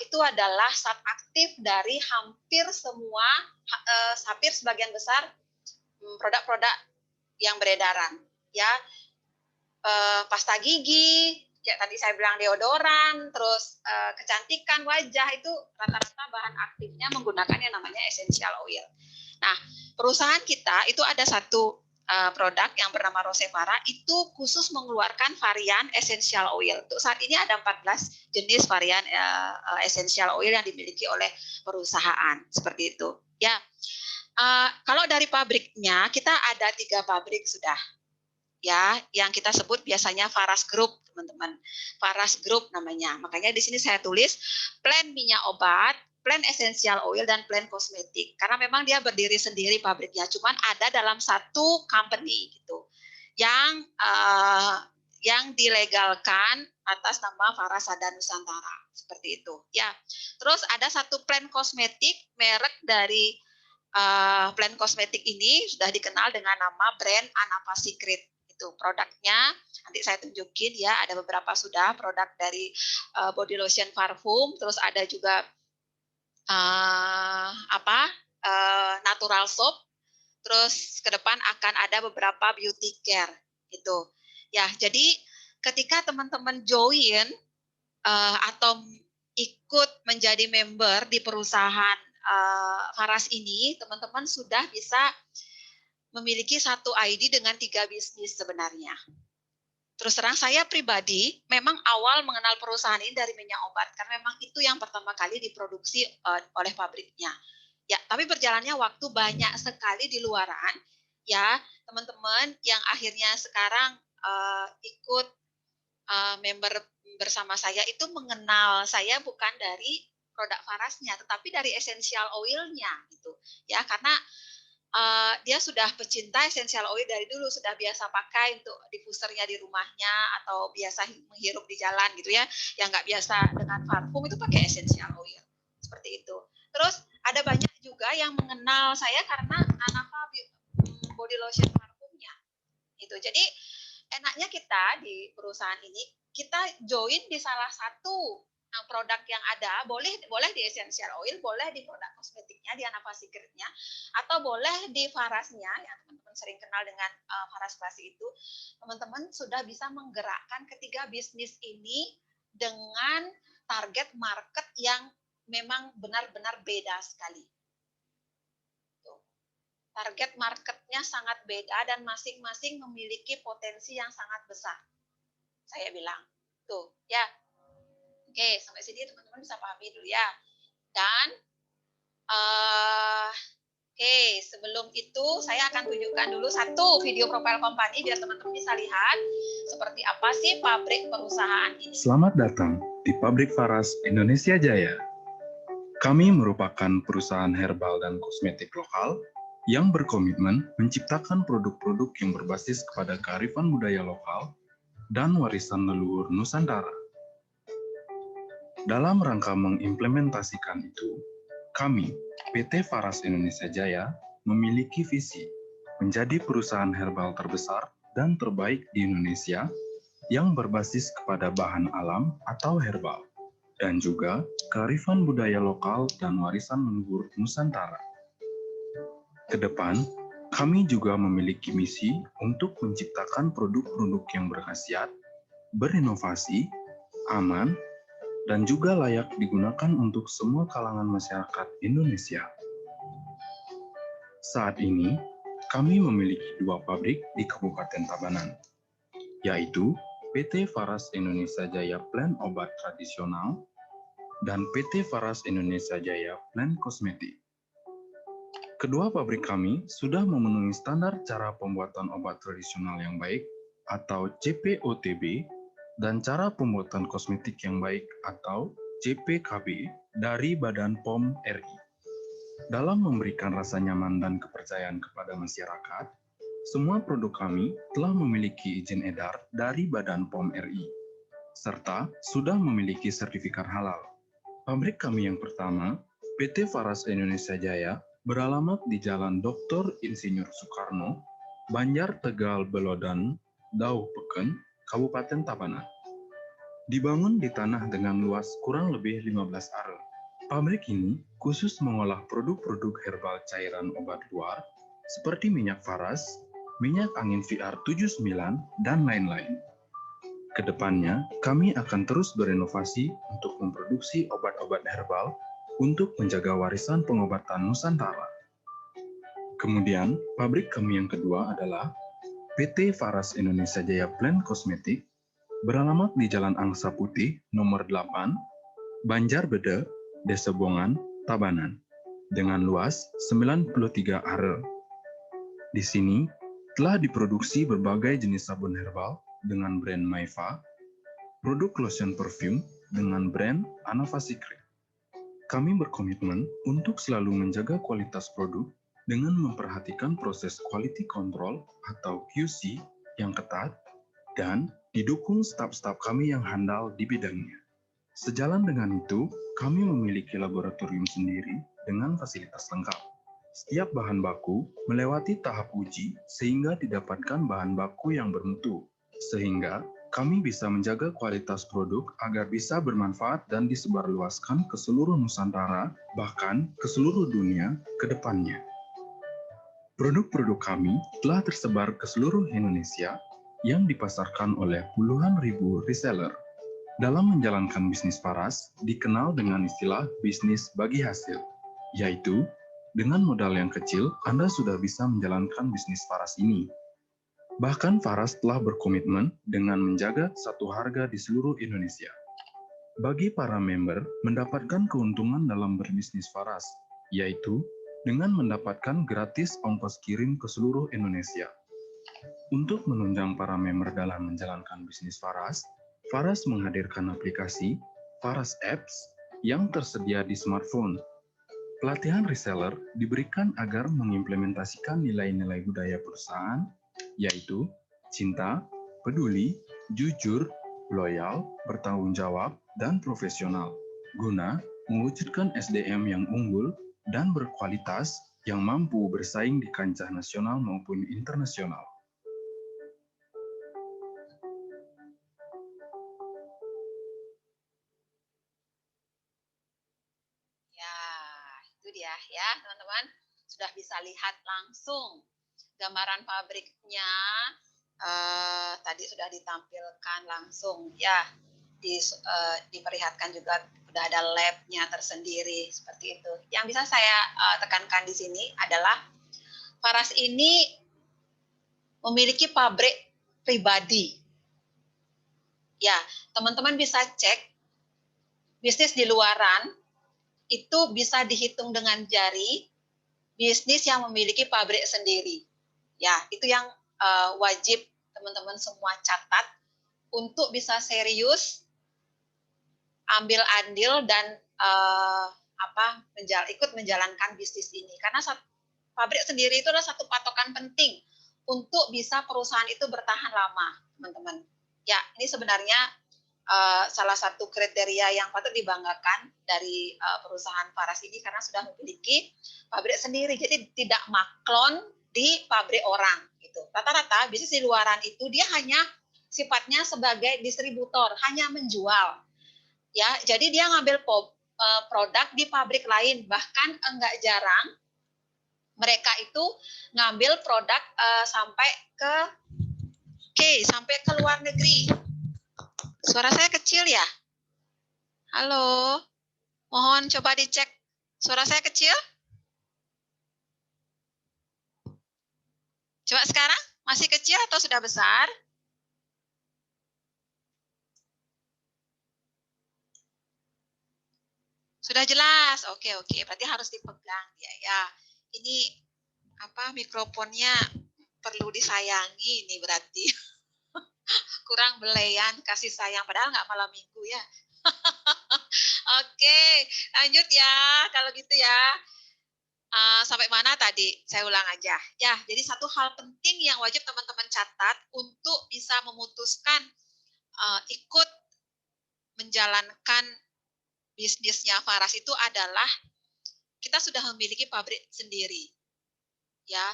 itu adalah zat aktif dari hampir semua, hampir sebagian besar produk-produk yang beredaran, ya. Pasta gigi, kayak tadi saya bilang deodoran, terus kecantikan wajah, itu rata-rata bahan aktifnya menggunakan yang namanya essential oil. Nah, perusahaan kita itu ada satu produk yang bernama Rosevara, itu khusus mengeluarkan varian essential oil. Untuk saat ini ada 14 jenis varian essential oil yang dimiliki oleh perusahaan, seperti itu. Ya, kalau dari pabriknya kita ada 3 pabrik sudah. Ya, yang kita sebut biasanya Faras Group, teman-teman. Faras Group namanya. Makanya di sini saya tulis plan minyak obat, plan essential oil, dan plan kosmetik. Karena memang dia berdiri sendiri pabriknya, cuman ada dalam satu company gitu. Yang dilegalkan atas nama Farasada Nusantara, seperti itu. Ya. Terus ada satu plan kosmetik, merek dari plan kosmetik ini sudah dikenal dengan nama brand Anapa Secret. Itu produknya, nanti saya tunjukin ya, ada beberapa sudah produk dari body lotion, parfum, terus ada juga natural soap, terus ke depan akan ada beberapa beauty care gitu. Ya, jadi ketika teman-teman join atau ikut menjadi member di perusahaan Faras ini, teman-teman sudah bisa memiliki satu ID dengan 3 bisnis sebenarnya. Terus terang saya pribadi memang awal mengenal perusahaan ini dari minyak obat, karena memang itu yang pertama kali diproduksi oleh pabriknya. Ya, tapi berjalannya waktu banyak sekali di luaran, ya teman-teman yang akhirnya sekarang ikut member bersama saya itu mengenal saya bukan dari produk Farasnya, tetapi dari essential oil-nya gitu. Ya, karena dia sudah pecinta essential oil dari dulu, sudah biasa pakai untuk diffusernya di rumahnya atau biasa menghirup di jalan gitu ya, yang nggak biasa dengan parfum itu pakai essential oil seperti itu. Terus ada banyak juga yang mengenal saya karena Anafa body lotion parfumnya itu. Jadi enaknya kita di perusahaan ini kita join di salah satu produk yang ada, boleh di essential oil, boleh di produk kosmetiknya, di Anafa Secret-nya, atau boleh di Farasnya, yang teman-teman sering kenal dengan Faras Classy itu, teman-teman sudah bisa menggerakkan ketiga bisnis ini dengan target market yang memang benar-benar beda sekali. Target marketnya sangat beda dan masing-masing memiliki potensi yang sangat besar. Saya bilang, tuh ya. Oke, sampai sini teman-teman bisa pahami dulu ya. Dan oke, sebelum itu saya akan tunjukkan dulu satu video profile company biar teman-teman bisa lihat seperti apa sih pabrik perusahaan ini. Selamat datang di Pabrik Faras Indonesia Jaya. Kami merupakan perusahaan herbal dan kosmetik lokal yang berkomitmen menciptakan produk-produk yang berbasis kepada kearifan budaya lokal dan warisan leluhur Nusantara. Dalam rangka mengimplementasikan itu, kami, PT Faras Indonesia Jaya, memiliki visi menjadi perusahaan herbal terbesar dan terbaik di Indonesia yang berbasis kepada bahan alam atau herbal, dan juga kearifan budaya lokal dan warisan leluhur Nusantara. Kedepan, kami juga memiliki misi untuk menciptakan produk-produk yang berkhasiat, berinovasi, aman, dan juga layak digunakan untuk semua kalangan masyarakat Indonesia. Saat ini, kami memiliki 2 pabrik di Kabupaten Tabanan, yaitu PT Faras Indonesia Jaya Plant Obat Tradisional dan PT Faras Indonesia Jaya Plant Kosmetik. Kedua pabrik kami sudah memenuhi standar cara pembuatan obat tradisional yang baik atau CPOTB dan cara pembuatan kosmetik yang baik atau CPKB dari Badan POM RI. Dalam memberikan rasa nyaman dan kepercayaan kepada masyarakat, semua produk kami telah memiliki izin edar dari Badan POM RI, serta sudah memiliki sertifikat halal. Pabrik kami yang pertama, PT Faras Indonesia Jaya, beralamat di Jalan Dr. Insinyur Soekarno, Banjar Tegal Belodan, Dauh Peken, Kabupaten Tabanan. Dibangun di tanah dengan luas kurang lebih 15 are. Pabrik ini khusus mengolah produk-produk herbal cairan obat luar seperti minyak faras, minyak angin VR79, dan lain-lain. Kedepannya, kami akan terus berinovasi untuk memproduksi obat-obat herbal untuk menjaga warisan pengobatan Nusantara. Kemudian, pabrik kami yang kedua adalah PT Faras Indonesia Jaya Plant Kosmetik, beralamat di Jalan Angsa Putih, nomor 8, Banjarbede, Desa Bongan, Tabanan, dengan luas 93 are. Di sini, telah diproduksi berbagai jenis sabun herbal dengan brand Maiva, produk lotion perfume dengan brand Anafa Secret. Kami berkomitmen untuk selalu menjaga kualitas produk dengan memperhatikan proses quality control atau QC yang ketat dan didukung staf-staf kami yang handal di bidangnya. Sejalan dengan itu, kami memiliki laboratorium sendiri dengan fasilitas lengkap. Setiap bahan baku melewati tahap uji sehingga didapatkan bahan baku yang bermutu, sehingga kami bisa menjaga kualitas produk agar bisa bermanfaat dan disebarluaskan ke seluruh Nusantara, bahkan ke seluruh dunia ke depannya. Produk-produk kami telah tersebar ke seluruh Indonesia yang dipasarkan oleh puluhan ribu reseller. Dalam menjalankan bisnis Faras, dikenal dengan istilah bisnis bagi hasil, yaitu dengan modal yang kecil, Anda sudah bisa menjalankan bisnis Faras ini. Bahkan Faras telah berkomitmen dengan menjaga satu harga di seluruh Indonesia. Bagi para member, mendapatkan keuntungan dalam berbisnis Faras, yaitu dengan mendapatkan gratis ongkos kirim ke seluruh Indonesia. Untuk menunjang para member dalam menjalankan bisnis Faras, Faras menghadirkan aplikasi Faras Apps yang tersedia di smartphone. Pelatihan reseller diberikan agar mengimplementasikan nilai-nilai budaya perusahaan, yaitu cinta, peduli, jujur, loyal, bertanggung jawab, dan profesional, guna mewujudkan SDM yang unggul dan berkualitas yang mampu bersaing di kancah nasional maupun internasional. Ya, itu dia ya teman-teman. Sudah bisa lihat langsung gambaran pabriknya. Tadi sudah ditampilkan langsung ya. Diperlihatkan juga sudah ada lab-nya tersendiri seperti itu. Yang bisa saya tekankan di sini adalah Faras ini memiliki pabrik pribadi. Ya, teman-teman bisa cek bisnis di luaran itu bisa dihitung dengan jari bisnis yang memiliki pabrik sendiri. Ya, itu yang wajib teman-teman semua catat untuk bisa serius ambil andil dan ikut menjalankan bisnis ini. Karena pabrik sendiri itu adalah satu patokan penting untuk bisa perusahaan itu bertahan lama, teman-teman. Ya, ini sebenarnya salah satu kriteria yang patut dibanggakan dari perusahaan Faras ini karena sudah memiliki pabrik sendiri. Jadi tidak maklon di pabrik orang gitu. Rata-rata bisnis di luaran itu dia hanya sifatnya sebagai distributor, hanya menjual. Ya, jadi dia ngambil produk di pabrik lain, bahkan enggak jarang mereka itu ngambil produk sampai ke luar negeri. Suara saya kecil ya? Halo, mohon coba dicek. Suara saya kecil? Coba sekarang, masih kecil atau sudah besar? Sudah jelas. Oke, berarti harus dipegang ya. Ini mikrofonnya perlu disayangi nih berarti. Kurang belean, kasih sayang padahal nggak malam minggu ya. Oke, lanjut ya kalau gitu ya. Sampai mana tadi? Saya ulang aja. Ya, jadi satu hal penting yang wajib teman-teman catat untuk bisa memutuskan ikut menjalankan bisnisnya Faras itu adalah kita sudah memiliki pabrik sendiri. Ya,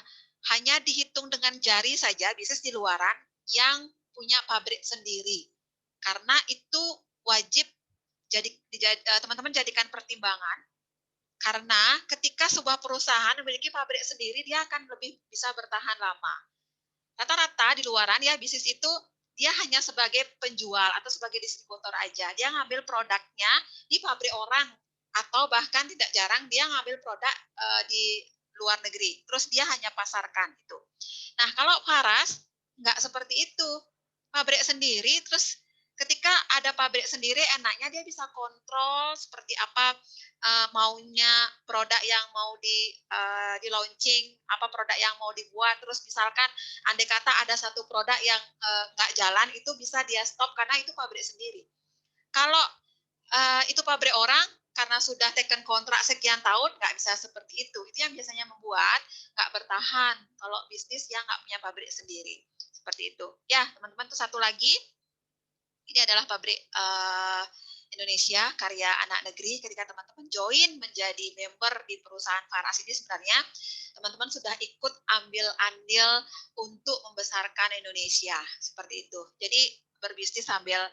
hanya dihitung dengan jari saja bisnis di luaran yang punya pabrik sendiri. Karena itu wajib teman-teman jadikan pertimbangan. Karena ketika sebuah perusahaan memiliki pabrik sendiri, dia akan lebih bisa bertahan lama. Rata-rata di luaran ya bisnis itu dia hanya sebagai penjual atau sebagai distributor aja. Dia ngambil produknya di pabrik orang atau bahkan tidak jarang dia ngambil produk di luar negeri. Terus dia hanya pasarkan itu. Nah, kalau Faras nggak seperti itu. Pabrik sendiri terus ketika ada pabrik sendiri enaknya dia bisa kontrol seperti apa maunya produk yang mau di launching, apa produk yang mau dibuat. Terus misalkan andai kata ada satu produk yang nggak jalan itu bisa dia stop karena itu pabrik sendiri. Kalau itu pabrik orang karena sudah taken kontrak sekian tahun nggak bisa seperti itu. Itu yang biasanya membuat nggak bertahan kalau bisnis yang nggak punya pabrik sendiri. Seperti itu. Ya, teman-teman, tuh satu lagi. Ini adalah pabrik Indonesia karya anak negeri. Ketika teman-teman join menjadi member di perusahaan Faras ini sebenarnya teman-teman sudah ikut ambil andil untuk membesarkan Indonesia seperti itu. Jadi berbisnis sambil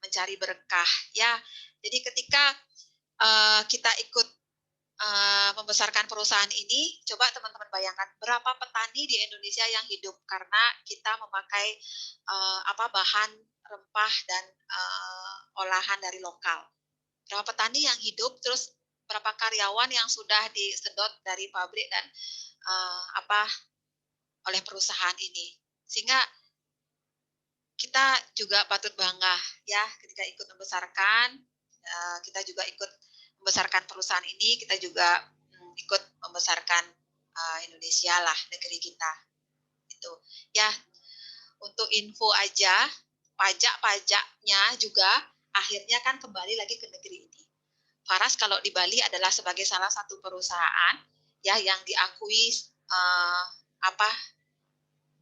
mencari berkah ya. Jadi ketika kita ikut membesarkan perusahaan ini, coba teman-teman bayangkan berapa petani di Indonesia yang hidup karena kita memakai bahan rempah dan olahan dari lokal. Berapa petani yang hidup, terus berapa karyawan yang sudah disedot dari pabrik dan oleh perusahaan ini. Sehingga kita juga patut bangga ya ketika ikut membesarkan, kita juga ikut membesarkan perusahaan ini, kita juga ikut membesarkan Indonesia lah, negeri kita. Itu ya, untuk info aja, pajak-pajaknya juga akhirnya kan kembali lagi ke negeri ini. Faras kalau di Bali adalah sebagai salah satu perusahaan ya yang diakui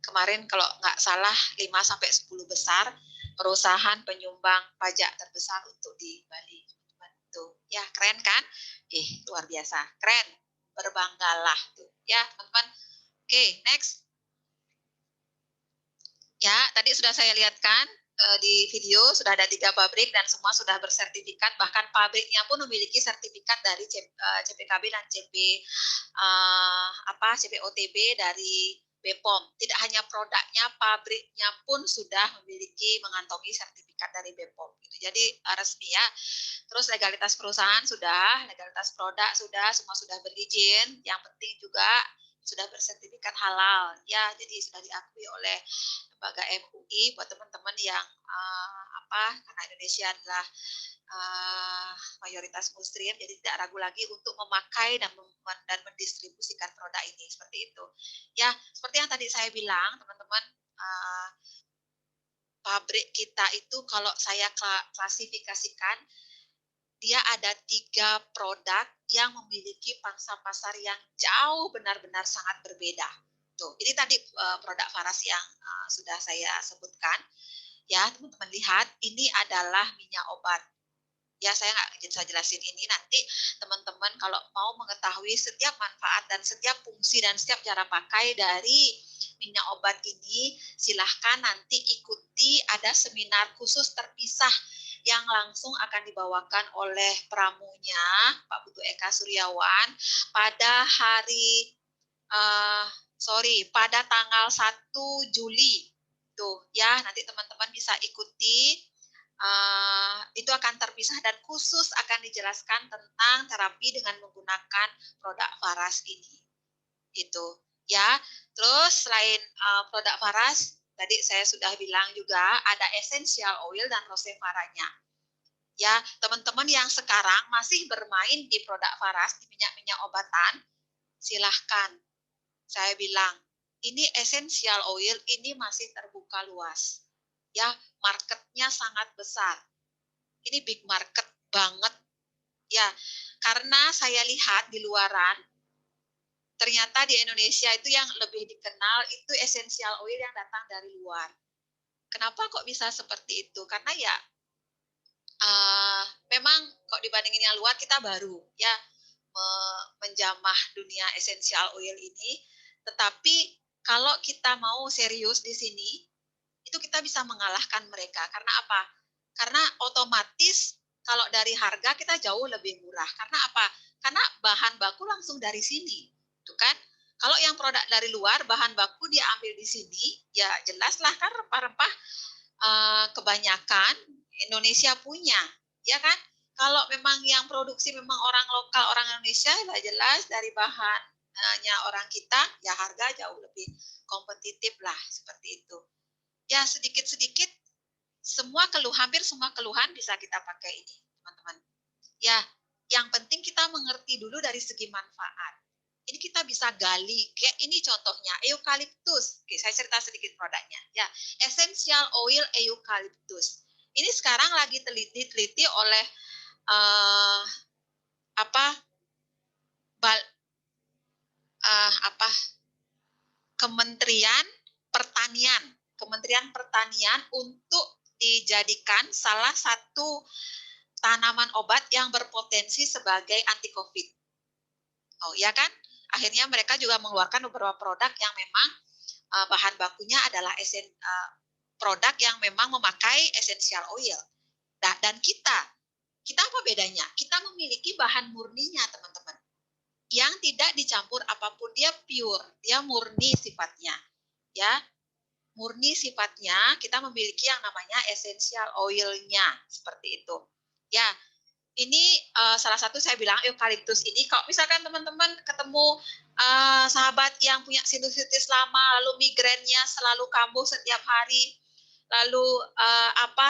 kemarin kalau nggak salah 5 sampai 10 besar perusahaan penyumbang pajak terbesar untuk di Bali. Tuh, ya keren kan? Luar biasa. Keren. Berbanggalah tuh. Ya, teman-teman. Oke, next. Ya, tadi sudah saya lihatkan di video sudah ada 3 pabrik dan semua sudah bersertifikat, bahkan pabriknya pun memiliki sertifikat dari CPKB dan CPOTB dari BPOM. Tidak hanya produknya, pabriknya pun sudah memiliki mengantongi sertifikat dari BPOM. Jadi resmi ya. Terus legalitas perusahaan sudah, legalitas produk sudah, semua sudah berizin. Yang penting juga sudah bersertifikat halal ya, jadi sudah diakui oleh lembaga MUI buat teman-teman yang karena Indonesia adalah mayoritas muslim, jadi tidak ragu lagi untuk memakai dan mendistribusikan produk ini seperti itu. Ya, seperti yang tadi saya bilang, teman-teman, pabrik kita itu kalau saya klasifikasikan, dia ada 3 produk yang memiliki pangsa pasar yang jauh benar-benar sangat berbeda. Tuh, ini tadi produk Faras yang sudah saya sebutkan. Ya, teman-teman lihat, ini adalah minyak obat. Ya, saya nggak bisa jelasin ini, nanti teman-teman kalau mau mengetahui setiap manfaat dan setiap fungsi dan setiap cara pakai dari minyak obat ini, silahkan nanti ikuti ada seminar khusus terpisah yang langsung akan dibawakan oleh pramunya Pak Putu Eka Suryawan pada pada tanggal 1 Juli. Tuh ya, nanti teman-teman bisa ikuti. Itu akan terpisah dan khusus akan dijelaskan tentang terapi dengan menggunakan produk Faras ini. Itu ya. Terus selain produk Faras, tadi saya sudah bilang juga ada essential oil dan rosevaranya. Ya, teman-teman yang sekarang masih bermain di produk Faras, di minyak-minyak obatan, silahkan. Saya bilang, ini essential oil ini masih terbuka luas. Ya, marketnya sangat besar. Ini big market banget. Ya, karena saya lihat di luaran, ternyata di Indonesia itu yang lebih dikenal itu essential oil yang datang dari luar. Kenapa kok bisa seperti itu? Karena ya, memang kok dibandingin yang luar kita baru ya menjamah dunia essential oil ini. Tetapi kalau kita mau serius di sini, itu kita bisa mengalahkan mereka. Karena apa? Karena otomatis kalau dari harga kita jauh lebih murah. Karena apa? Karena bahan baku langsung dari sini. Itu kan? Kalau yang produk dari luar, bahan baku dia ambil di sini, ya jelaslah kan rempah-rempah kebanyakan Indonesia punya. Ya kan? Kalau memang yang produksi memang orang lokal, orang Indonesia, ya jelas dari bahannya orang kita, ya harga jauh lebih kompetitif lah, seperti itu. Ya sedikit-sedikit hampir semua keluhan bisa kita pakai ini, teman-teman. Ya, yang penting kita mengerti dulu dari segi manfaat. Ini kita bisa gali, kayak ini contohnya, eukaliptus. Oke, saya cerita sedikit produknya. Ya, essential oil eukaliptus. Ini sekarang lagi diteliti oleh Kementerian Pertanian untuk dijadikan salah satu tanaman obat yang berpotensi sebagai anti COVID. Oh iya kan? Akhirnya mereka juga mengeluarkan beberapa produk yang memang bahan bakunya adalah produk yang memang memakai essential oil. Dan kita apa bedanya? Kita memiliki bahan murninya, teman-teman, yang tidak dicampur apapun, dia pure, dia murni sifatnya. Ya, murni sifatnya, kita memiliki yang namanya essential oil-nya, seperti itu. Ya, ini salah satu saya bilang eukaliptus ini, kalau misalkan teman-teman ketemu sahabat yang punya sinusitis lama, lalu migrennya selalu kambuh setiap hari, lalu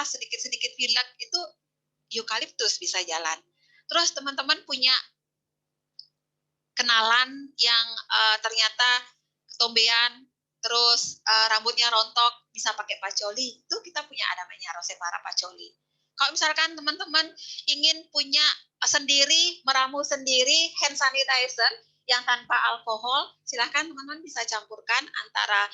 sedikit-sedikit pilek, itu eukaliptus bisa jalan. Terus teman-teman punya kenalan yang ternyata ketombean, terus rambutnya rontok, bisa pakai pacoli. Itu kita punya namanya Rosevara pacoli. Kalau misalkan teman-teman ingin punya sendiri, meramu sendiri hand sanitizer yang tanpa alkohol, silahkan teman-teman bisa campurkan antara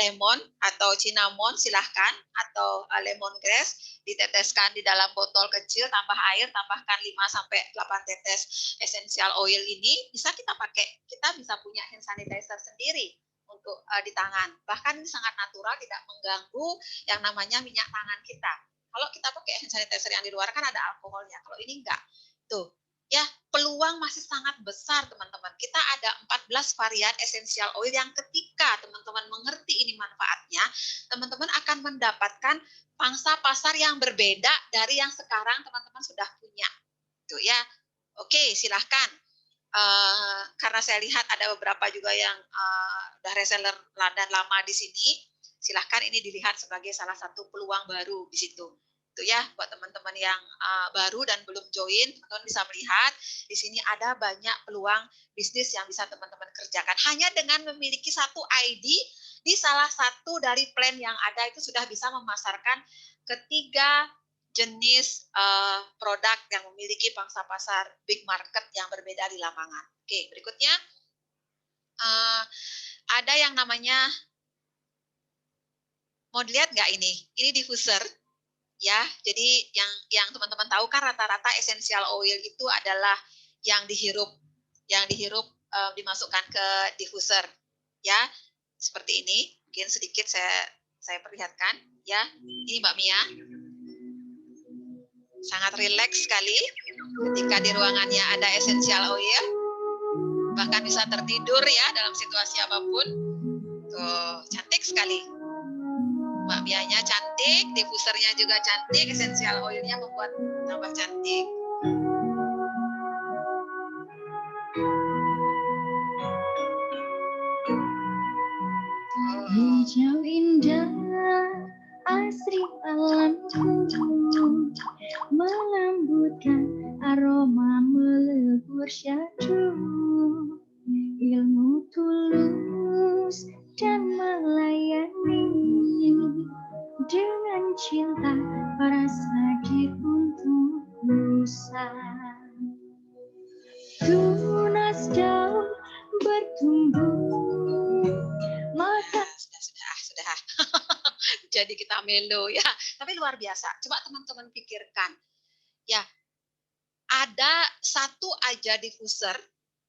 lemon atau cinnamon, silahkan, atau lemongrass, diteteskan di dalam botol kecil, tambah air, tambahkan 5-8 tetes essential oil ini, bisa kita pakai, kita bisa punya hand sanitizer sendiri untuk di tangan. Bahkan ini sangat natural, tidak mengganggu yang namanya minyak tangan kita. Kalau kita pakai hand sanitizer yang di luar kan ada alkoholnya, kalau ini enggak. Tuh, ya peluang masih sangat besar teman-teman. Kita ada 14 varian essential oil yang ketika teman-teman mengerti ini manfaatnya, teman-teman akan mendapatkan pangsa pasar yang berbeda dari yang sekarang teman-teman sudah punya. Tuh ya. Oke, silahkan. Karena saya lihat ada beberapa juga yang udah reseller dan lama di sini, silahkan ini dilihat sebagai salah satu peluang baru di situ. Itu ya, buat teman-teman yang baru dan belum join, teman-teman bisa melihat di sini ada banyak peluang bisnis yang bisa teman-teman kerjakan. Hanya dengan memiliki satu ID di salah satu dari plan yang ada itu sudah bisa memasarkan ketiga jenis produk yang memiliki pangsa pasar big market yang berbeda di lapangan. Oke, berikutnya ada yang namanya, mau dilihat nggak ini? Ini diffuser, ya. Jadi yang teman-teman tahu kan rata-rata essential oil itu adalah yang dihirup dimasukkan ke diffuser, ya. Seperti ini. Mungkin sedikit saya perlihatkan, ya. Ini Mbak Mia. Sangat rileks sekali ketika di ruangannya ada essential oil, bahkan bisa tertidur ya dalam situasi apapun. Tuh, cantik sekali. Mbak Mianya cantik, diffusernya juga cantik, essential oilnya membuat tambah cantik. Hijau indah asri alamku melembutkan aroma melebur syahdu, ilmu tulus dan melayani dengan cinta rasa di untuk nusa. Tunas daun bertumbuh maka sudah. Jadi kita melo ya, tapi luar biasa. Coba teman-teman pikirkan, ya ada satu aja diffuser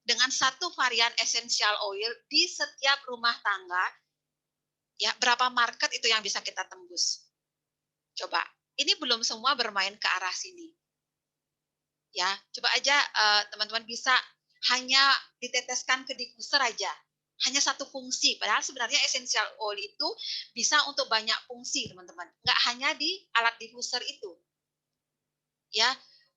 dengan satu varian essential oil di setiap rumah tangga, ya berapa market itu yang bisa kita tembus? Coba, ini belum semua bermain ke arah sini. Ya, coba aja teman-teman bisa hanya diteteskan ke diffuser aja. Hanya satu fungsi, padahal sebenarnya essential oil itu bisa untuk banyak fungsi, teman-teman. Nggak hanya di alat diffuser itu. Ya,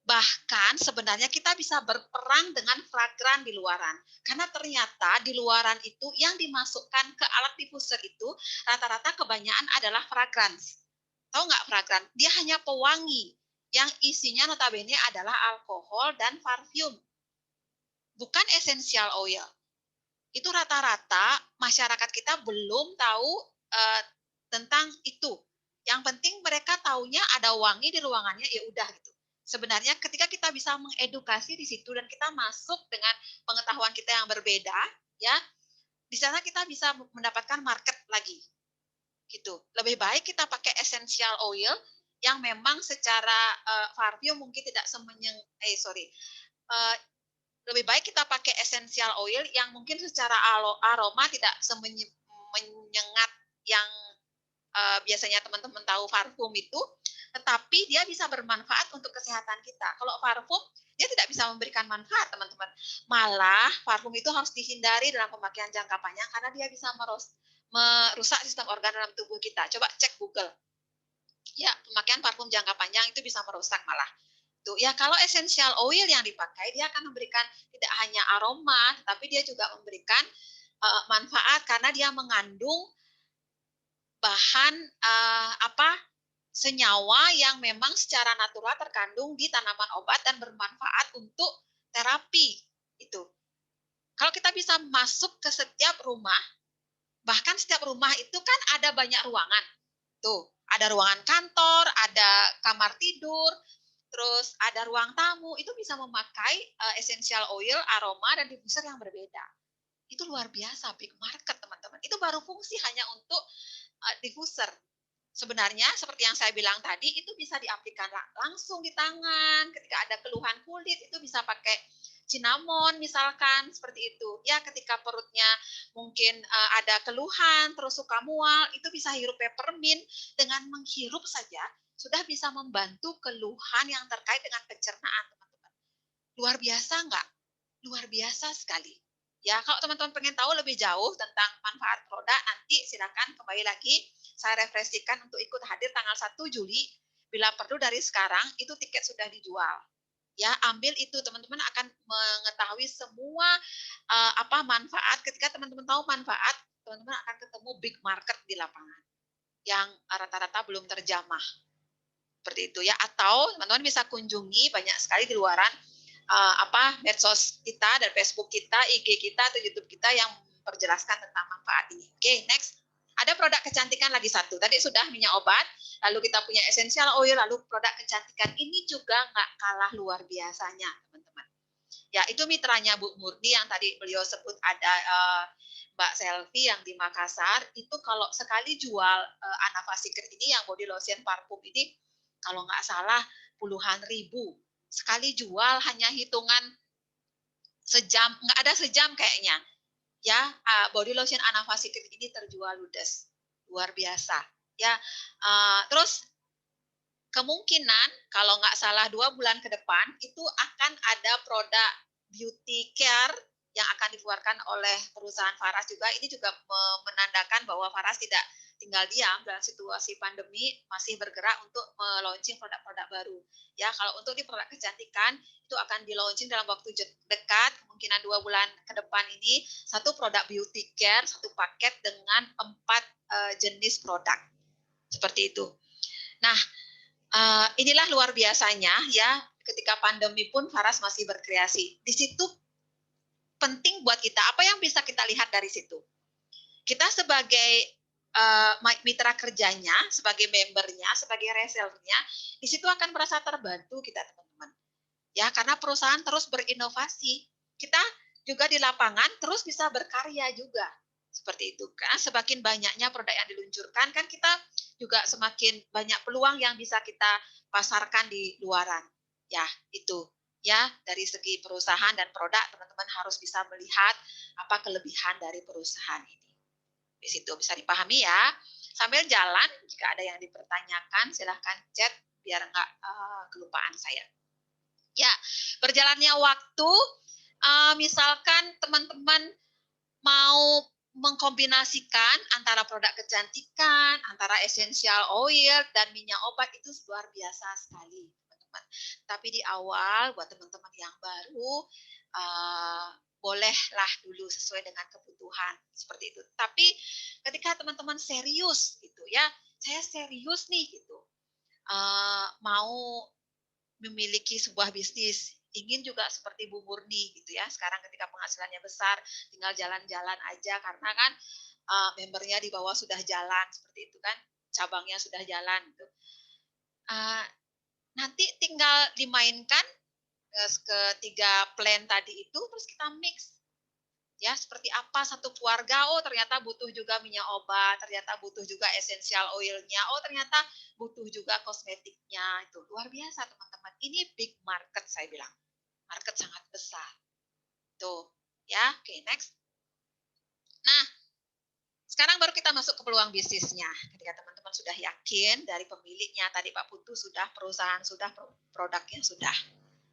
bahkan sebenarnya kita bisa berperang dengan fragran di luaran. Karena ternyata di luaran itu yang dimasukkan ke alat diffuser itu rata-rata kebanyakan adalah fragrance. Tahu nggak fragrance? Dia hanya pewangi yang isinya notabene adalah alkohol dan parfum. Bukan essential oil. Itu rata-rata masyarakat kita belum tahu tentang itu. Yang penting mereka taunya ada wangi di ruangannya, ya udah gitu. Sebenarnya ketika kita bisa mengedukasi di situ dan kita masuk dengan pengetahuan kita yang berbeda, ya, di sana kita bisa mendapatkan market lagi. Gitu. Lebih baik kita pakai essential oil yang memang secara parfum mungkin tidak lebih baik kita pakai essential oil yang mungkin secara aroma tidak menyengat yang biasanya teman-teman tahu parfum itu, tetapi dia bisa bermanfaat untuk kesehatan kita. Kalau parfum, dia tidak bisa memberikan manfaat, teman-teman. Malah, parfum itu harus dihindari dalam pemakaian jangka panjang karena dia bisa merusak sistem organ dalam tubuh kita. Coba cek Google. Ya, pemakaian parfum jangka panjang itu bisa merusak malah. Tuh, ya kalau essential oil yang dipakai dia akan memberikan tidak hanya aroma, tetapi dia juga memberikan manfaat karena dia mengandung bahan senyawa yang memang secara natural terkandung di tanaman obat dan bermanfaat untuk terapi itu. Kalau kita bisa masuk ke setiap rumah, bahkan setiap rumah itu kan ada banyak ruangan. Tuh, Ada ruangan kantor, ada kamar tidur, terus ada ruang tamu, itu bisa memakai essential oil, aroma, dan diffuser yang berbeda. Itu luar biasa, big market teman-teman. Itu baru fungsi hanya untuk diffuser. Sebenarnya seperti yang saya bilang tadi, itu bisa diaplikasikan langsung di tangan. Ketika ada keluhan kulit, itu bisa pakai cinnamon misalkan, seperti itu. Ya, ketika perutnya mungkin ada keluhan, terus suka mual, itu bisa hirup peppermint. Dengan menghirup saja, sudah bisa membantu keluhan yang terkait dengan pencernaan, teman-teman. Luar biasa enggak? Luar biasa sekali. Ya, kalau teman-teman pengen tahu lebih jauh tentang manfaat produk, nanti silakan kembali lagi saya refleksikan untuk ikut hadir tanggal 1 Juli. Bila perlu dari sekarang, itu tiket sudah dijual. Ya, ambil itu, teman-teman akan mengetahui semua manfaat. Ketika teman-teman tahu manfaat, teman-teman akan ketemu big market di lapangan yang rata-rata belum terjamah. Seperti itu ya. Atau teman-teman bisa kunjungi banyak sekali di luaran medsos kita dan Facebook kita, IG kita atau YouTube kita yang memperjelaskan tentang manfaat ini. Oke, next. Ada produk kecantikan lagi satu. Tadi sudah minyak obat, lalu kita punya essential oil, lalu produk kecantikan ini juga nggak kalah luar biasanya, teman-teman. Ya, itu mitranya Bu Murni yang tadi beliau sebut, ada Mbak Selvi yang di Makassar. Itu kalau sekali jual Anava Secret ini, yang body lotion parfum ini, kalau nggak salah puluhan ribu. Sekali jual hanya hitungan sejam, nggak ada sejam kayaknya. Ya, body lotion Anava Secret ini terjual ludes, luar biasa. Ya, terus kemungkinan kalau nggak salah 2 bulan ke depan itu akan ada produk beauty care yang akan dikeluarkan oleh perusahaan Faras juga. Ini juga menandakan bahwa Faras tidak tinggal diam dalam situasi pandemi, masih bergerak untuk meluncing produk-produk baru. Ya, kalau untuk di produk kecantikan itu akan di-launching dalam waktu dekat, kemungkinan 2 bulan ke depan ini, satu produk beauty care, satu paket dengan 4 jenis produk. Seperti itu. Nah, inilah luar biasanya ya, ketika pandemi pun Faras masih berkreasi. Di situ penting buat kita, apa yang bisa kita lihat dari situ? Kita sebagai mitra kerjanya, sebagai membernya, sebagai resellernya, di situ akan merasa terbantu kita, teman-teman. Ya, karena perusahaan terus berinovasi. Kita juga di lapangan terus bisa berkarya juga. Seperti itu. Karena semakin banyaknya produk yang diluncurkan, kan kita juga semakin banyak peluang yang bisa kita pasarkan di luaran. Ya, itu. Ya, dari segi perusahaan dan produk, teman-teman harus bisa melihat apa kelebihan dari perusahaan ini. Di situ bisa dipahami ya. Sambil jalan, jika ada yang dipertanyakan, silahkan chat biar nggak kelupaan saya. Ya, berjalannya waktu, misalkan teman-teman mau mengkombinasikan antara produk kecantikan, antara essential oil dan minyak obat, itu luar biasa sekali, teman-teman. Tapi di awal buat teman-teman yang baru, bolehlah dulu sesuai dengan kebutuhan seperti itu. Tapi ketika teman-teman serius gitu ya, saya serius nih gitu, mau memiliki sebuah bisnis, ingin juga seperti Bu Murni gitu ya. Sekarang ketika penghasilannya besar, tinggal jalan-jalan aja karena kan membernya di bawah sudah jalan seperti itu kan, cabangnya sudah jalan gitu. Nanti tinggal dimainkan ketiga plan tadi itu, terus kita mix. Ya, seperti apa satu keluarga, oh ternyata butuh juga minyak obat, ternyata butuh juga essential oilnya, oh ternyata butuh juga kosmetiknya. Itu luar biasa, teman-teman. Ini big market, saya bilang. Market sangat besar. Tuh, ya. Oke, next. Nah, sekarang baru kita masuk ke peluang bisnisnya. Ketika teman-teman sudah yakin dari pemiliknya, tadi Pak Putu sudah, perusahaan sudah, produknya sudah.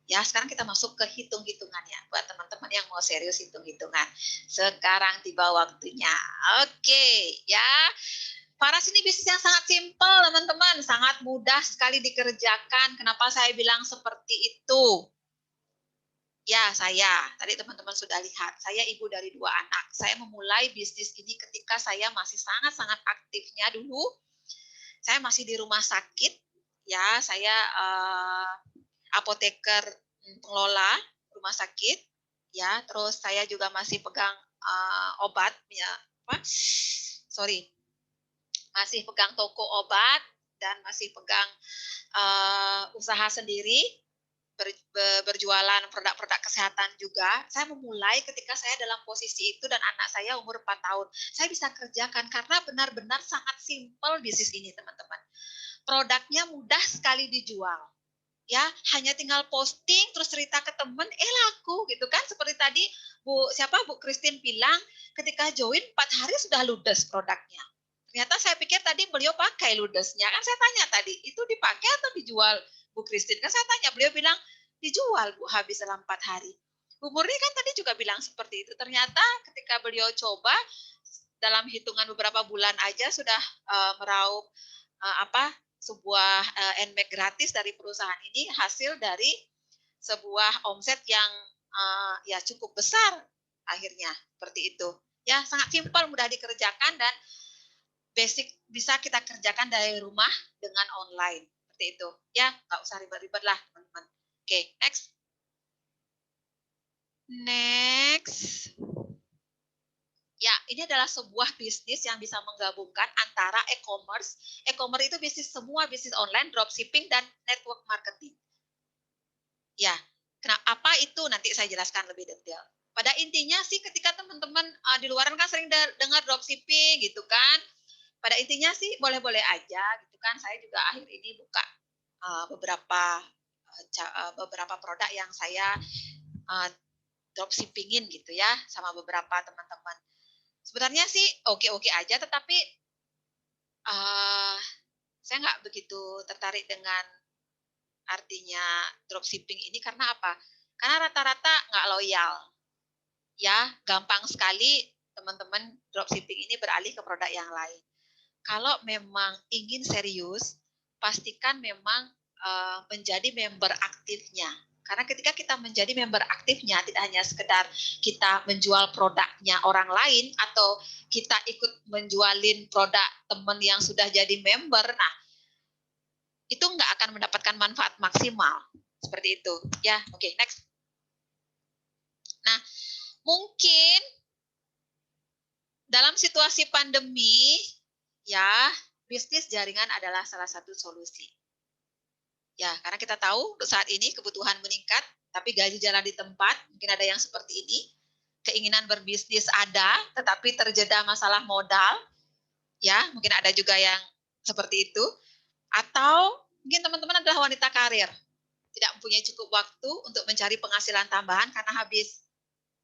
Ya, sekarang kita masuk ke hitung-hitungannya. Buat teman-teman yang mau serius hitung-hitungan. Sekarang tiba waktunya. Oke, ya. Faras ini bisnis yang sangat simpel, teman-teman. Sangat mudah sekali dikerjakan. Kenapa saya bilang seperti itu? Ya, tadi teman-teman sudah lihat, saya ibu dari 2 anak. Saya memulai bisnis ini ketika saya masih sangat-sangat aktifnya dulu. Saya masih di rumah sakit, ya, saya apoteker pengelola rumah sakit, ya, terus saya juga masih pegang obat, ya, masih pegang toko obat dan masih pegang usaha sendiri, berjualan produk-produk kesehatan juga. Saya memulai ketika saya dalam posisi itu dan anak saya umur 4 tahun. Saya bisa kerjakan karena benar-benar sangat simpel bisnis ini, teman-teman. Produknya mudah sekali dijual. Ya, hanya tinggal posting terus cerita ke temen, laku gitu kan. Seperti tadi Bu Christine bilang, ketika join 4 hari sudah ludes produknya. Ternyata saya pikir tadi beliau pakai ludesnya. Kan saya tanya tadi, itu dipakai atau dijual Bu Christine? Kan saya tanya, beliau bilang dijual Bu, habis dalam 4 hari. Bu Murni kan tadi juga bilang seperti itu. Ternyata ketika beliau coba, dalam hitungan beberapa bulan aja sudah meraup sebuah NMAX gratis dari perusahaan ini, hasil dari sebuah omset yang ya cukup besar akhirnya, seperti itu. Ya, sangat simpel, mudah dikerjakan dan basic bisa kita kerjakan dari rumah dengan online, seperti itu. Ya, nggak usah ribet-ribet lah, teman-teman. Oke, next. Next. Ya, ini adalah sebuah bisnis yang bisa menggabungkan antara e-commerce. E-commerce itu semua bisnis online, dropshipping, dan network marketing. Ya, apa itu nanti saya jelaskan lebih detail. Pada intinya sih ketika teman-teman di luar kan sering dengar dropshipping gitu kan. Pada intinya sih boleh-boleh aja gitu kan. Saya juga akhir ini buka beberapa produk yang saya dropshippingin gitu ya sama beberapa teman-teman. Sebenarnya sih oke-oke aja, tetapi saya nggak begitu tertarik dengan artinya dropshipping ini. Karena apa? Karena rata-rata nggak loyal. Ya, gampang sekali teman-teman dropshipping ini beralih ke produk yang lain. Kalau memang ingin serius, pastikan memang menjadi member aktifnya. Karena ketika kita menjadi member aktifnya, tidak hanya sekedar kita menjual produknya orang lain atau kita ikut menjualin produk teman yang sudah jadi member, nah itu nggak akan mendapatkan manfaat maksimal. Seperti itu. Ya, oke, next. Nah, mungkin dalam situasi pandemi, ya, bisnis jaringan adalah salah satu solusi. Ya, karena kita tahu saat ini kebutuhan meningkat, tapi gaji jalan di tempat, mungkin ada yang seperti ini. Keinginan berbisnis ada, tetapi terjeda masalah modal. Ya, mungkin ada juga yang seperti itu. Atau mungkin teman-teman adalah wanita karir, tidak mempunyai cukup waktu untuk mencari penghasilan tambahan karena habis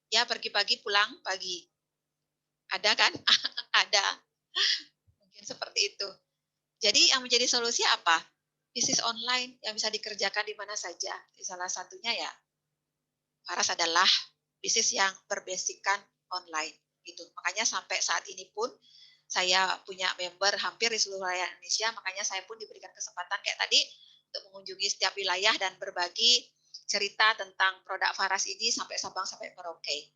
ya pergi pagi pulang pagi. Ada kan? Ada. Mungkin seperti itu. Jadi yang menjadi solusi apa? Bisnis online yang bisa dikerjakan di mana saja. Salah satunya ya, Faras adalah bisnis yang berbasickan online. Gitu. Makanya sampai saat ini pun saya punya member hampir di seluruh wilayah Indonesia, makanya saya pun diberikan kesempatan kayak tadi untuk mengunjungi setiap wilayah dan berbagi cerita tentang produk Faras ini sampai Sabang sampai Merauke.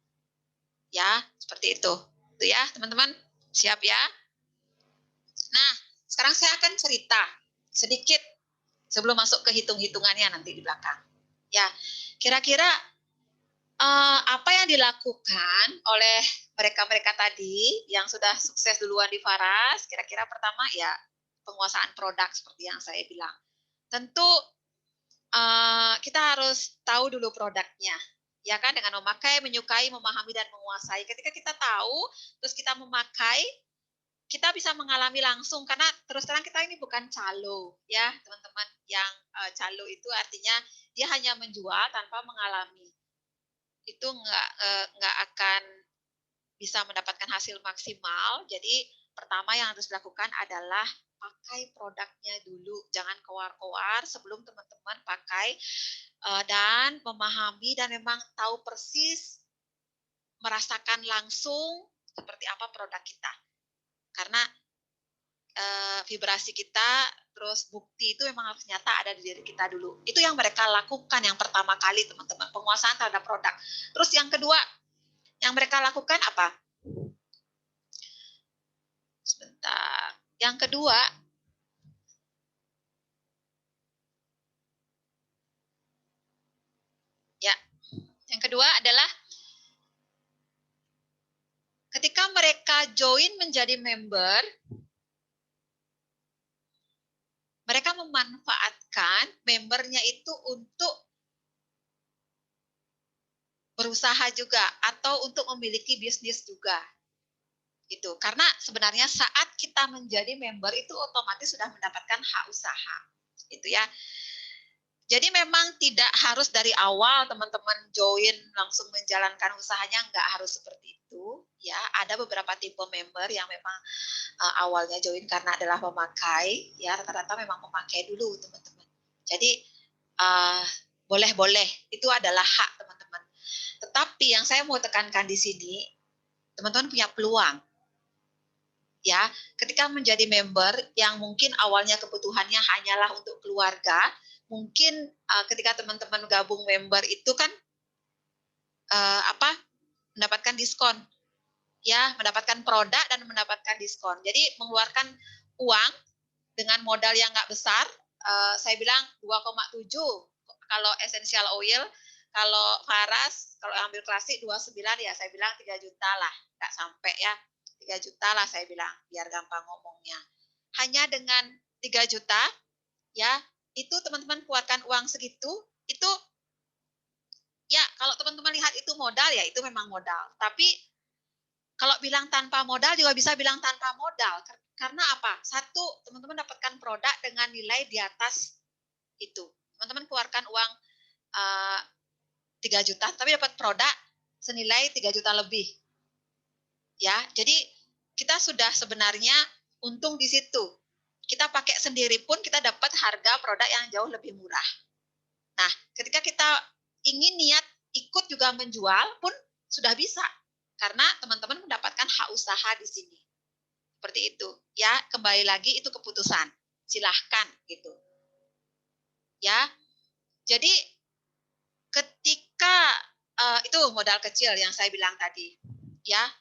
Ya, seperti itu. Itu ya, teman-teman. Siap ya? Nah, sekarang saya akan cerita sedikit sebelum masuk ke hitung-hitungannya nanti di belakang. Ya, kira-kira apa yang dilakukan oleh mereka-mereka tadi yang sudah sukses duluan di Faras? Kira-kira pertama ya penguasaan produk seperti yang saya bilang. Tentu kita harus tahu dulu produknya. Ya kan, dengan memakai, menyukai, memahami, dan menguasai. Ketika kita tahu, terus kita memakai, kita bisa mengalami langsung, karena terus terang kita ini bukan calo, ya teman-teman. Yang calo itu artinya dia hanya menjual tanpa mengalami. Itu nggak akan bisa mendapatkan hasil maksimal. Jadi pertama yang harus dilakukan adalah pakai produknya dulu, jangan keluar-keluar sebelum teman-teman pakai dan memahami dan memang tahu persis, merasakan langsung seperti apa produk kita. Karena vibrasi kita, terus bukti itu memang harus nyata ada di diri kita dulu. Itu yang mereka lakukan yang pertama kali, teman-teman, penguasaan terhadap produk. Terus yang kedua, yang mereka lakukan apa? Sebentar. Yang kedua, ya, yang kedua adalah ketika mereka join menjadi member, memanfaatkan membernya itu untuk berusaha juga atau untuk memiliki bisnis juga. Gitu. Karena sebenarnya saat kita menjadi member itu otomatis sudah mendapatkan hak usaha. Gitu ya. Jadi memang tidak harus dari awal teman-teman join langsung menjalankan usahanya, nggak harus seperti itu. Ya, ada beberapa tipe member yang memang awalnya join karena adalah pemakai, ya rata-rata memang pemakai dulu teman-teman. Jadi boleh-boleh, itu adalah hak teman-teman. Tetapi yang saya mau tekankan di sini, teman-teman punya peluang. Ya, ketika menjadi member yang mungkin awalnya kebutuhannya hanyalah untuk keluarga, mungkin ketika teman-teman gabung member itu kan mendapatkan diskon, ya mendapatkan produk dan mendapatkan diskon. Jadi mengeluarkan uang dengan modal yang nggak besar, saya bilang 2,7 kalau essential oil, kalau Faras, kalau ambil klasik 29 ya saya bilang 3 juta lah, nggak sampai ya 3 juta lah saya bilang, biar gampang ngomongnya. Hanya dengan 3 juta, ya itu teman-teman keluarkan uang segitu, itu ya kalau teman-teman lihat itu modal ya itu memang modal. Tapi kalau bilang tanpa modal juga bisa bilang tanpa modal. Karena apa? Satu, teman-teman dapatkan produk dengan nilai di atas itu. Teman-teman keluarkan uang 3 juta, tapi dapat produk senilai 3 juta lebih. Ya, jadi kita sudah sebenarnya untung di situ. Kita pakai sendiri pun kita dapat harga produk yang jauh lebih murah. Nah, ketika kita ingin niat ikut juga menjual pun sudah bisa. Karena teman-teman mendapatkan hak usaha di sini. Seperti itu. Ya, kembali lagi itu keputusan. Silahkan gitu. Ya. Jadi ketika itu modal kecil yang saya bilang tadi. Ya.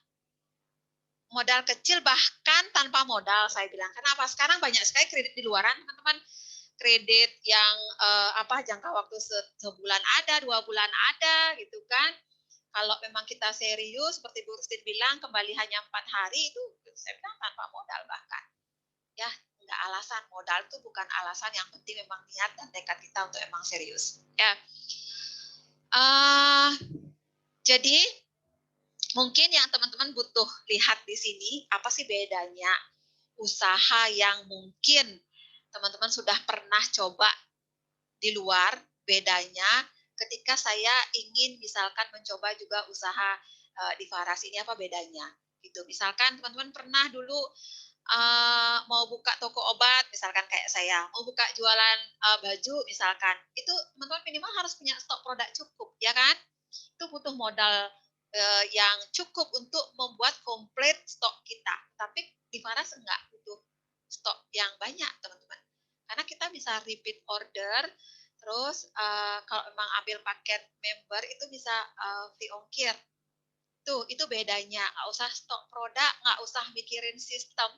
Modal kecil bahkan tanpa modal saya bilang. Kenapa? Sekarang banyak sekali kredit di luaran, teman-teman. Kredit yang jangka waktu sebulan ada, 2 bulan ada gitu kan. Kalau memang kita serius, seperti Bu Rustin bilang, kembali hanya 4 hari, itu saya bilang tanpa modal bahkan. Ya, enggak alasan. Modal itu bukan alasan, yang penting memang niat dan tekad kita untuk emang serius. Ya. Jadi, mungkin yang teman-teman butuh lihat di sini, apa sih bedanya usaha yang mungkin teman-teman sudah pernah coba di luar, bedanya ketika saya ingin misalkan mencoba juga usaha di Faras ini, apa bedanya gitu. Misalkan teman-teman pernah dulu mau buka toko obat misalkan kayak saya, mau buka jualan baju misalkan, itu teman-teman minimal harus punya stok produk cukup, ya kan? Itu butuh modal yang cukup untuk membuat komplit stok kita. Tapi di Faras enggak butuh stok yang banyak teman-teman, karena kita bisa repeat order. Terus kalau memang ambil paket member itu bisa free ongkir. Tuh, itu bedanya. Nggak usah stok produk, nggak usah mikirin sistem.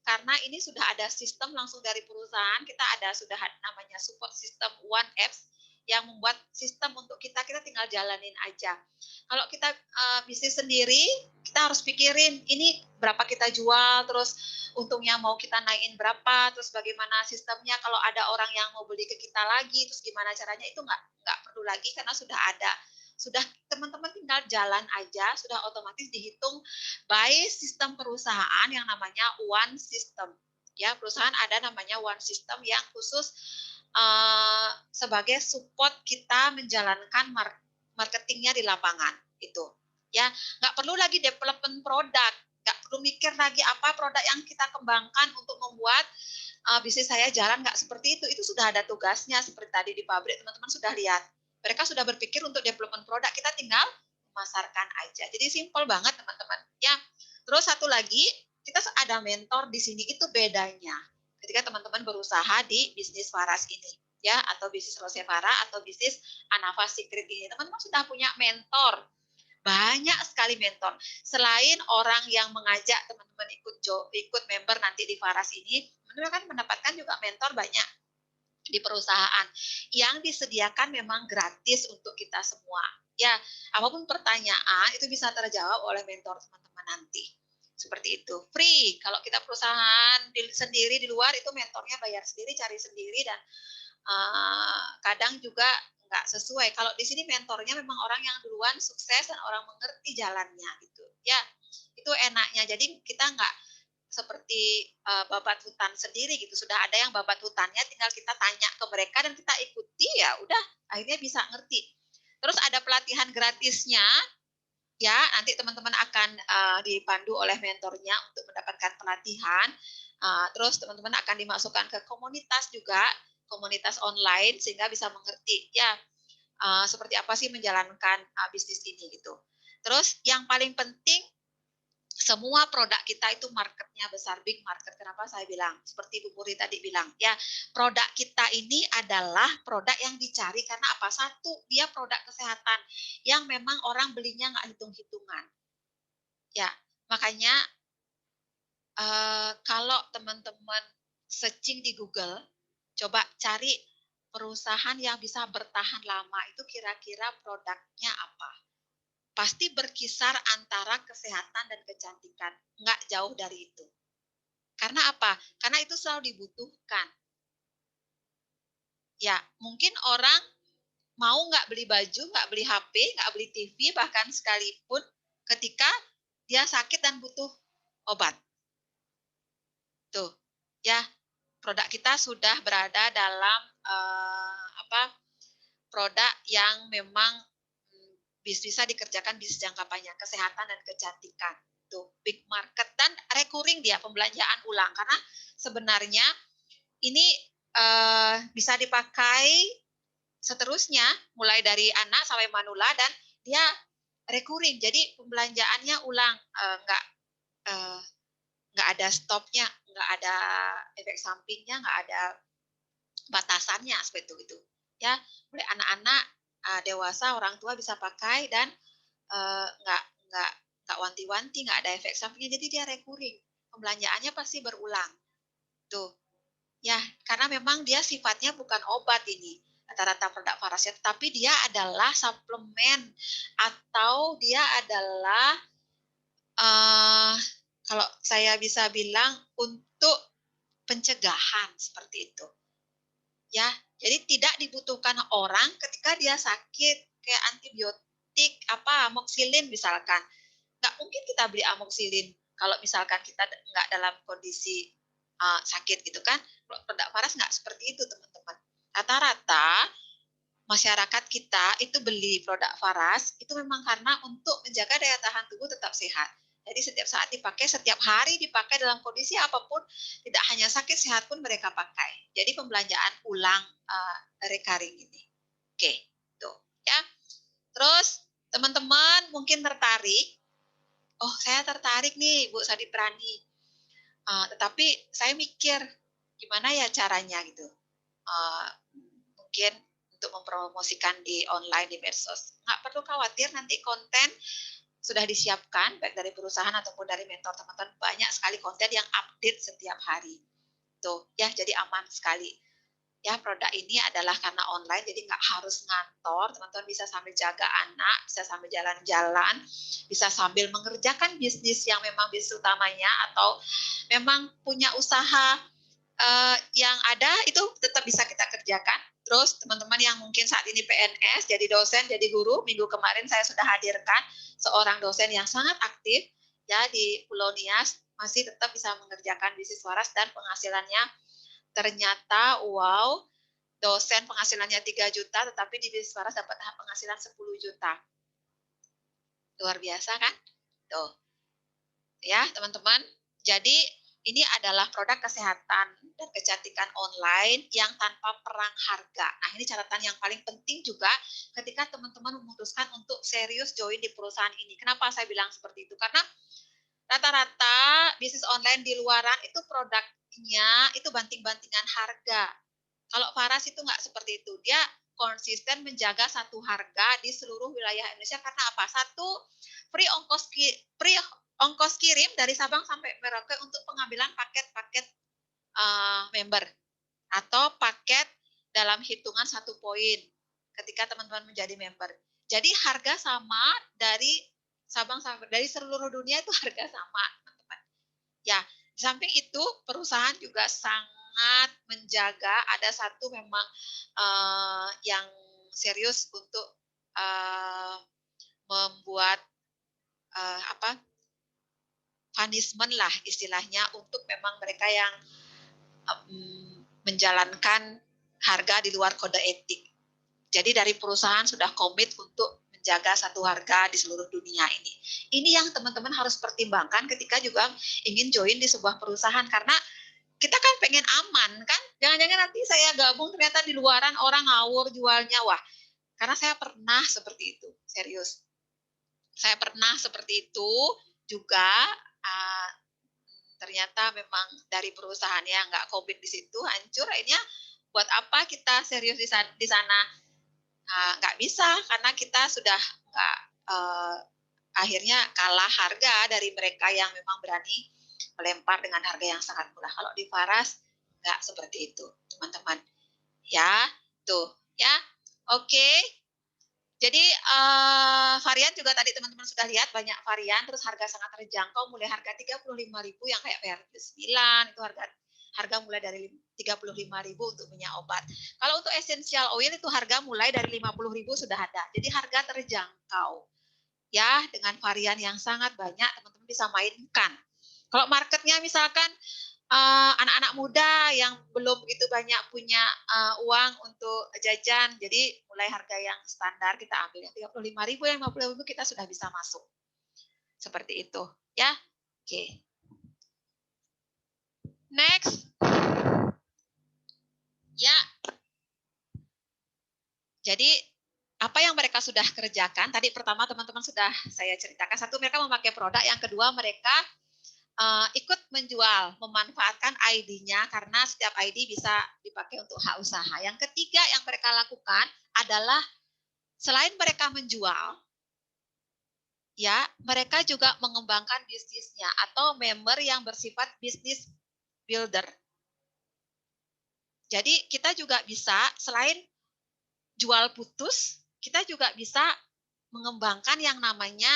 Karena ini sudah ada sistem langsung dari perusahaan. Kita sudah namanya support system One Apps yang membuat sistem untuk kita tinggal jalanin aja. Kalau kita bisnis sendiri, kita harus pikirin ini berapa kita jual, terus untungnya mau kita naikin berapa, terus bagaimana sistemnya kalau ada orang yang mau beli ke kita lagi, terus gimana caranya, itu nggak perlu lagi karena sudah ada. Sudah teman-teman tinggal jalan aja, sudah otomatis dihitung by sistem perusahaan yang namanya One System. Ya, perusahaan ada namanya One System yang khusus sebagai support kita menjalankan marketingnya di lapangan itu. Ya, nggak perlu lagi development produk, nggak perlu mikir lagi apa produk yang kita kembangkan untuk membuat bisnis saya jalan, nggak seperti itu. Itu sudah ada tugasnya, seperti tadi di pabrik teman-teman sudah lihat. Mereka sudah berpikir untuk development produk, kita tinggal memasarkan aja. Jadi simpel banget teman-teman. Ya, terus satu lagi, kita ada mentor di sini, itu bedanya. Ketika teman-teman berusaha di bisnis Faras ini, ya, atau bisnis Rosevara atau bisnis Anava Secret ini, teman-teman sudah punya mentor. Banyak sekali mentor. Selain orang yang mengajak teman-teman ikut member nanti di Faras ini, teman-teman kan mendapatkan juga mentor banyak di perusahaan yang disediakan memang gratis untuk kita semua. Ya, apapun pertanyaan itu bisa terjawab oleh mentor teman-teman nanti. Seperti itu. Free. Kalau kita perusahaan sendiri di luar itu mentornya bayar sendiri, cari sendiri, dan kadang juga nggak sesuai. Kalau di sini mentornya memang orang yang duluan sukses dan orang mengerti jalannya gitu. Ya, itu enaknya. Jadi kita nggak seperti babat hutan sendiri gitu. Sudah ada yang babat hutannya, tinggal kita tanya ke mereka dan kita ikuti, ya udah akhirnya bisa ngerti. Terus ada pelatihan gratisnya. Ya, nanti teman-teman akan dipandu oleh mentornya untuk mendapatkan pelatihan. Terus teman-teman akan dimasukkan ke komunitas juga, komunitas online, sehingga bisa mengerti ya seperti apa sih menjalankan bisnis ini gitu. Terus yang paling penting, semua produk kita itu marketnya besar, big market. Kenapa saya bilang? Seperti Bu Puri tadi bilang, ya produk kita ini adalah produk yang dicari karena apa? Satu, dia produk kesehatan yang memang orang belinya nggak hitung-hitungan. Ya, makanya kalau teman-teman searching di Google, coba cari perusahaan yang bisa bertahan lama, itu kira-kira produknya apa? Pasti berkisar antara kesehatan dan kecantikan, nggak jauh dari itu. Karena apa? Karena itu selalu dibutuhkan. Ya, mungkin orang mau nggak beli baju, nggak beli HP, nggak beli TV, bahkan sekalipun ketika dia sakit dan butuh obat. Tuh, ya produk kita sudah berada dalam produk yang memang bisa dikerjakan bisnis jangka panjang, kesehatan dan kecantikan. Tuh, big market dan recurring dia, pembelanjaan ulang. Karena sebenarnya ini bisa dipakai seterusnya, mulai dari anak sampai manula, dan dia recurring. Jadi pembelanjaannya ulang, nggak ada stopnya, nggak ada efek sampingnya, nggak ada batasannya seperti itu. Ya, mulai anak-anak, dewasa, orang tua bisa pakai dan nggak wanti-wanti, nggak ada efek sampingnya, jadi dia recurring. Pembelanjaannya pasti berulang. Tuh, ya karena memang dia sifatnya bukan obat ini, rata-rata produk Farasnya, tapi dia adalah suplemen atau dia adalah kalau saya bisa bilang untuk pencegahan seperti itu. Ya, jadi tidak dibutuhkan orang ketika dia sakit kayak antibiotik amoxilin misalkan. Nggak mungkin kita beli amoxilin kalau misalkan kita nggak dalam kondisi sakit gitu kan. Produk Faras nggak seperti itu teman-teman. Rata-rata masyarakat kita itu beli produk Faras itu memang karena untuk menjaga daya tahan tubuh tetap sehat. Jadi setiap saat dipakai, setiap hari dipakai dalam kondisi apapun, tidak hanya sakit, sehat pun mereka pakai. Jadi pembelanjaan ulang recurring ini. Oke, tuh ya. Terus teman-teman mungkin tertarik, oh saya tertarik nih Bu Sadi Prani, tetapi saya mikir gimana ya caranya gitu. Mungkin untuk mempromosikan di online, di medsos. Nggak perlu khawatir, nanti konten sudah disiapkan, baik dari perusahaan ataupun dari mentor teman-teman. Banyak sekali konten yang update setiap hari. Tuh, ya jadi aman sekali. Ya, produk ini adalah karena online, jadi nggak harus ngantor. Teman-teman bisa sambil jaga anak, bisa sambil jalan-jalan, bisa sambil mengerjakan bisnis yang memang bisnis utamanya, atau memang punya usaha yang ada, itu tetap bisa kita kerjakan. Terus teman-teman yang mungkin saat ini PNS, jadi dosen, jadi guru, minggu kemarin saya sudah hadirkan seorang dosen yang sangat aktif ya di Pulau Nias, masih tetap bisa mengerjakan bisnis waras dan penghasilannya ternyata wow, dosen penghasilannya 3 juta, tetapi di bisnis waras dapat penghasilan 10 juta. Luar biasa kan? Tuh. Ya, teman-teman. Jadi ini adalah produk kesehatan dan kecantikan online yang tanpa perang harga. Nah, ini catatan yang paling penting juga ketika teman-teman memutuskan untuk serius join di perusahaan ini. Kenapa saya bilang seperti itu? Karena rata-rata bisnis online di luaran itu produknya itu banting-bantingan harga. Kalau Faras itu nggak seperti itu. Dia konsisten menjaga satu harga di seluruh wilayah Indonesia. Karena apa? Satu, free ongkos kirim dari Sabang sampai Merauke untuk pengambilan paket-paket member atau paket dalam hitungan 1 poin ketika teman-teman menjadi member. Jadi harga sama dari Sabang sampai dari seluruh dunia itu harga sama, teman-teman. Ya, di samping itu perusahaan juga sangat menjaga, ada satu memang yang serius untuk membuat punishment lah istilahnya untuk memang mereka yang menjalankan harga di luar kode etik. Jadi dari perusahaan sudah komit untuk menjaga satu harga di seluruh dunia ini. Ini yang teman-teman harus pertimbangkan ketika juga ingin join di sebuah perusahaan, karena kita kan pengen aman kan. Jangan-jangan nanti saya gabung ternyata di luaran orang ngawur jualnya. Wah, karena saya pernah seperti itu, serius. Saya pernah seperti itu juga. Ternyata memang dari perusahaan yang nggak komit di situ, hancur. Akhirnya buat apa kita serius di sana? Nggak bisa, karena kita sudah nggak akhirnya kalah harga dari mereka yang memang berani melempar dengan harga yang sangat murah. Kalau di Faras nggak seperti itu, teman-teman. Ya, tuh, ya. Oke. Jadi varian juga tadi teman-teman sudah lihat banyak varian, terus harga sangat terjangkau, mulai harga 35.000 yang kayak PRT9 itu harga mulai dari 35.000 untuk minyak obat. Kalau untuk essential oil itu harga mulai dari 50.000 sudah ada. Jadi harga terjangkau. Ya, dengan varian yang sangat banyak teman-teman bisa mainkan. Kalau marketnya misalkan anak-anak muda yang belum begitu banyak punya uang untuk jajan, jadi mulai harga yang standar kita ambil yang 35.000, yang 50.000 kita sudah bisa masuk. Seperti itu, ya. Oke. Next. Ya. Jadi apa yang mereka sudah kerjakan? Tadi pertama teman-teman sudah saya ceritakan. Satu, mereka memakai produk. Yang kedua, mereka ikut menjual, memanfaatkan ID-nya karena setiap ID bisa dipakai untuk hak usaha. Yang ketiga yang mereka lakukan adalah selain mereka menjual, ya mereka juga mengembangkan bisnisnya atau member yang bersifat business builder. Jadi kita juga bisa selain jual putus, kita juga bisa mengembangkan yang namanya